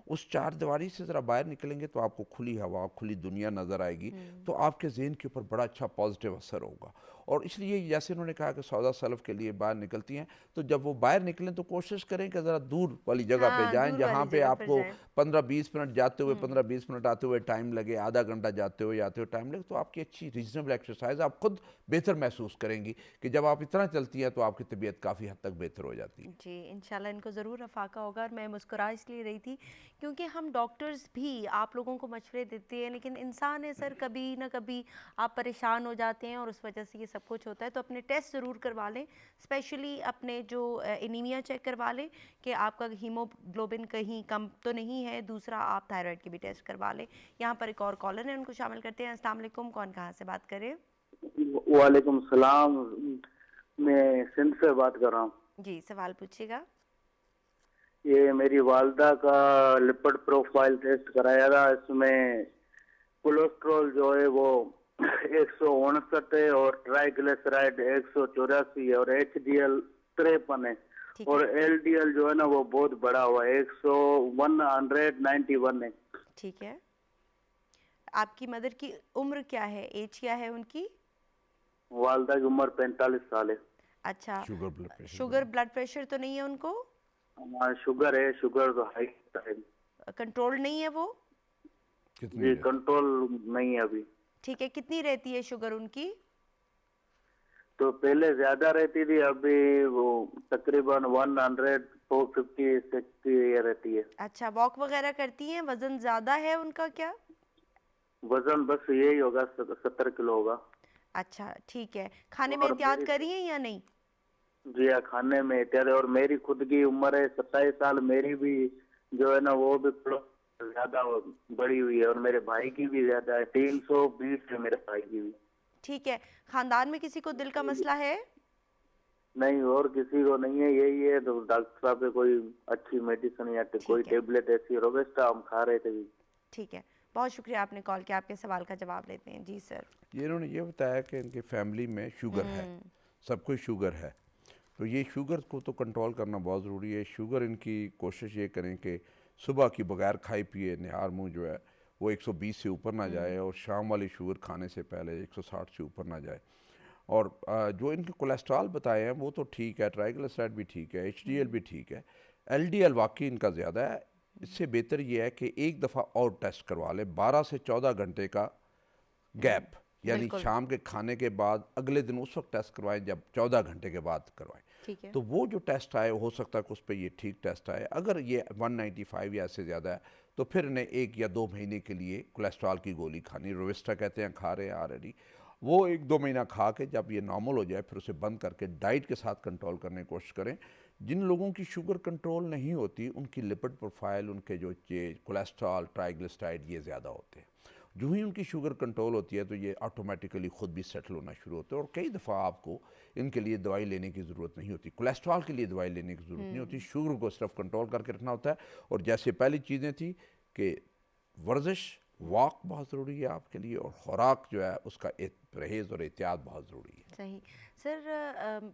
उस चार दीवारी से ज़रा बाहर निकलेंगे तो आपको खुली हवा, खुली दुनिया नज़र आएगी, तो आपके ज़हन के ऊपर बड़ा अच्छा पॉजिटिव असर होगा। और इसलिए जैसे उन्होंने कहा कि सौदा सलफ के लिए बाहर निकलती हैं, तो जब वो बाहर निकलें तो कोशिश करें कि ज़रा दूर वाली जगह पे जाएं, जहाँ पे आपको 15-20 मिनट जाते हुए 15-20 मिनट आते हुए टाइम लगे, आधा घंटा जाते हुए आते हुए टाइम लगे, तो आपकी अच्छी रीजनेबल एक्सरसाइज आप खुद बेहतर महसूस करेंगी कि जब आप इतना चलती हैं तो आपकी तबीयत काफ़ी हद तक बेहतर हो जाती है। जी इंशाल्लाह इनको ज़रूर अफाका होगा। और मैं मुस्कुरा इसलिए रही थी क्योंकि हम डॉक्टर्स भी आप लोगों को मशवरे देते हैं, लेकिन इंसान है सर, कभी ना कभी आप परेशान हो जाते हैं और उस वजह से ये सब कुछ होता है। तो अपने टेस्ट ज़रूर करवा लें, स्पेशली अपने जो एनीमिया चेक करवा लें कि आपका हीमोग्लोबिन कहीं कम तो नहीं है। दूसरा आप थायराइड की भी टेस्ट करवा लें। यहाँ पर एक और कॉलर है, उनको शामिल करते हैं। अस्सलाम वालेकुम, कौन कहाँ से बात करें? वालेकुम सलाम, मैं सिंध से बात कर रहा हूँ। जी सवाल पूछिएगा। ये मेरी वालदा का लिपिड प्रोफाइल टेस्ट कराया था, इसमें कोलेस्ट्रॉल जो है वो 159 है और ट्राइग्लिसराइड 184 है और HDL 53 है और LDL जो है ना वो बहुत बड़ा हुआ है, 191 है। ठीक है, आपकी मदर की उम्र क्या है, एज क्या है उनकी? वालदा की उम्र 45 साल है। अच्छा, शुगर ब्लड प्रेशर तो नहीं है उनको? शुगर है, शुगर तो हाई है। कंट्रोल नहीं है वो? जी कंट्रोल नहीं है अभी। ठीक है, कितनी रहती है शुगर उनकी? तो पहले ज्यादा रहती थी, अभी वो तकरीबन 100-450-60 रहती है। अच्छा, वॉक वगैरह करती हैं? वजन ज्यादा है उनका क्या? वजन बस यही होगा, 70 किलो होगा। अच्छा ठीक है, खाने में एहतियात करी है या नहीं? जी हाँ, खाने में एहतियात। और मेरी खुद की उम्र है 27 साल, मेरी भी जो है ना वो भी ज्यादा बड़ी हुई है और मेरे भाई की भी ज्यादा है, 320 है मेरे भाई की भी। ठीक है, खानदान में किसी को दिल का मसला है? नहीं, और किसी को नहीं है, यही है। तो डॉक्टर साहब पे कोई अच्छी मेडिसिन या कोई टेबलेट ऐसी रोबेस्टा हम खा रहे थे। ठीक है, बहुत शुक्रिया आपने कॉल किया, आपके सवाल का जवाब लेते हैं। जी सर। ये इन्होंने ये बताया कि इनके फैमिली में शुगर है, सबको शुगर है, तो ये शुगर को तो कंट्रोल करना बहुत ज़रूरी है। शुगर इनकी कोशिश ये करें कि सुबह की बगैर खाए पिए निहार मुँह जो है वो 120 से ऊपर ना जाए और शाम वाली शुगर खाने से पहले 160 से ऊपर ना जाए। और जो इनके कोलेस्ट्रॉल बताए हैं वो तो ठीक है, ट्राइग्लिसराइड भी ठीक है, HDL भी ठीक है, LDL वाकई इनका ज़्यादा है। इससे बेहतर ये है कि एक दफ़ा और टेस्ट करवा लें, 12 से 14 घंटे का गैप, यानी शाम के खाने के बाद अगले दिन उस वक्त टेस्ट करवाएं जब 14 घंटे के बाद करवाएं। तो वो जो टेस्ट आए हो सकता है कि उस पर ये ठीक टेस्ट आए। अगर ये 195 या इससे ज़्यादा है तो फिर इन्हें 1 या 2 महीने के लिए कोलेस्ट्रॉल की गोली खानी, रोविस्टा कहते हैं, खा रहे हैं ऑलरेडी, वो 1-2 महीना खा के जब ये नॉर्मल हो जाए फिर उसे बंद करके डाइट के साथ कंट्रोल करने की कोशिश करें। जिन लोगों की शुगर कंट्रोल नहीं होती उनकी लिपिड प्रोफाइल, उनके जो कोलेस्ट्रॉल, ट्राइग्लिसराइड ये ज़्यादा होते हैं। जो ही उनकी शुगर कंट्रोल होती है तो ये ऑटोमेटिकली ख़ुद भी सेटल होना शुरू होता है और कई दफ़ा आपको इनके लिए दवाई लेने की ज़रूरत नहीं होती, कोलेस्ट्रॉल के लिए दवाई लेने की ज़रूरत नहीं होती, शुगर को सिर्फ कंट्रोल करके रखना होता है। और जैसे पहली चीज़ें थी कि वर्जिश, वॉक बहुत ज़रूरी है आपके लिए और खुराक जो है उसका परहेज़ और एहतियात बहुत ज़रूरी है। सही सर,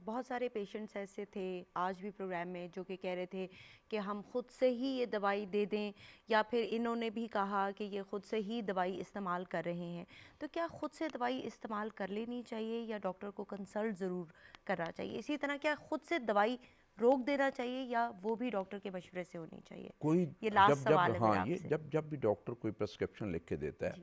बहुत सारे पेशेंट्स ऐसे थे आज भी प्रोग्राम में जो कि कह रहे थे कि हम ख़ुद से ही ये दवाई दे दें, या फिर इन्होंने भी कहा कि ये ख़ुद से ही दवाई इस्तेमाल कर रहे हैं। तो क्या ख़ुद से दवाई इस्तेमाल कर लेनी चाहिए या डॉक्टर को कंसल्ट ज़रूर करना चाहिए? इसी तरह क्या ख़ुद से दवाई रोक देना चाहिए या वो भी डॉक्टर के मशवरे से होनी चाहिए? कोई ये लास्ट सवाल है हाँ, ये जब भी डॉक्टर कोई प्रिस्क्रिप्शन लिख के देता है,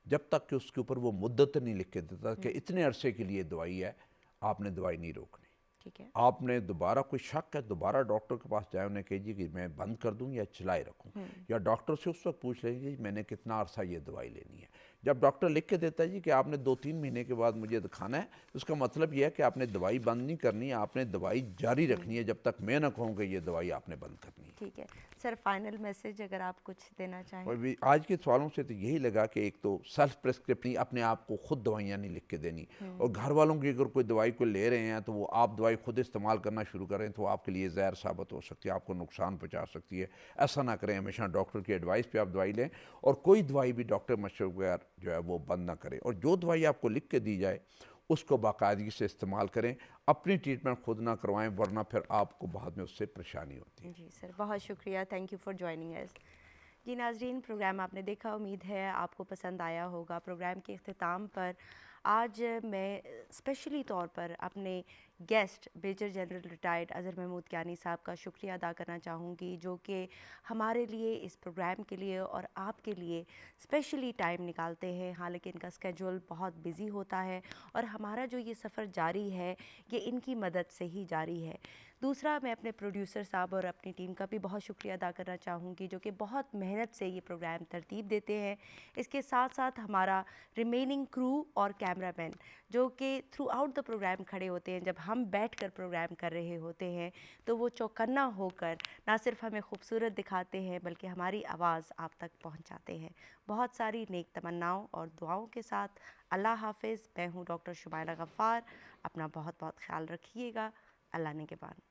जब तक कि उसके ऊपर वो मुद्दत नहीं लिख के देता कि इतने अरसे के लिए दवाई है, आपने दवाई नहीं रोकनी। ठीक है, आपने दोबारा कोई शक है दोबारा डॉक्टर के पास जाए, उन्हें कहिए कि मैं बंद कर दूं या चलाए रखूं, या डॉक्टर से उस वक्त पूछ लीजिए मैंने कितना अरसा ये दवाई लेनी है। जब डॉक्टर लिख के देता है जी कि आपने 2-3 महीने के बाद मुझे दिखाना है, उसका मतलब यह है कि आपने दवाई बंद नहीं करनी, आपने दवाई जारी रखनी है जब तक मैं ना कहूँ कि ये दवाई आपने बंद करनी है। ठीक है सर, फाइनल मैसेज अगर आप कुछ देना चाहें। और आज के सवालों से तो यही लगा कि एक तो सेल्फ प्रिस्क्रिप्शन, अपने आप को खुद दवाइयाँ नहीं लिख के देनी, और घर वालों की अगर कोई दवाई को ले रहे हैं तो वो आप दवाई खुद इस्तेमाल करना शुरू करें तो आपके लिए जहर साबित हो सकती है, आपको नुकसान पहुँचा सकती है। ऐसा ना करें, हमेशा डॉक्टर की एडवाइस पे आप दवाई लें और कोई दवाई भी डॉक्टर मशवरे बगैर जो है वो बंद ना करें, और जो दवाई आपको लिख के दी जाए उसको बाकायदगी से इस्तेमाल करें, अपनी ट्रीटमेंट खुद ना करवाएं वरना फिर आपको बाद में उससे परेशानी होती है। जी सर, बहुत शुक्रिया, thank you for joining us. जी नाजरीन, प्रोग्राम आपने देखा, उम्मीद है आपको पसंद आया होगा। प्रोग्राम के अख्तिताम पर आज मैं स्पेशली तौर पर अपने guest major general retired Azhar Mahmood Kiani sahab का शुक्रिया अदा करना चाहूँगी, जो कि हमारे लिए इस प्रोग्राम के लिए और आपके लिए स्पेशली टाइम निकालते हैं। हालांकि इनका स्केड्यूल बहुत बिज़ी होता है और हमारा जो ये सफ़र जारी है ये इनकी मदद से ही जारी है। दूसरा, मैं अपने प्रोड्यूसर साहब और अपनी टीम का भी बहुत शुक्रिया अदा करना चाहूँगी, जो कि बहुत मेहनत से ये प्रोग्राम तरतीब देते हैं। इसके साथ साथ हमारा रिमेनिंग क्रू और कैमरामैन जो कि थ्रू आउट द प्रोग्राम खड़े होते हैं। जब हम बैठकर प्रोग्राम कर रहे होते हैं तो वो चौकन्ना होकर ना सिर्फ हमें खूबसूरत दिखाते हैं बल्कि हमारी आवाज़ आप तक पहुंचाते हैं। बहुत सारी नेक तमन्नाओं और दुआओं के साथ अल्लाह हाफिज़। मैं हूँ डॉक्टर शुमाइला गफ़ार। अपना बहुत बहुत ख्याल रखिएगा। अल्लाह ने के बाद।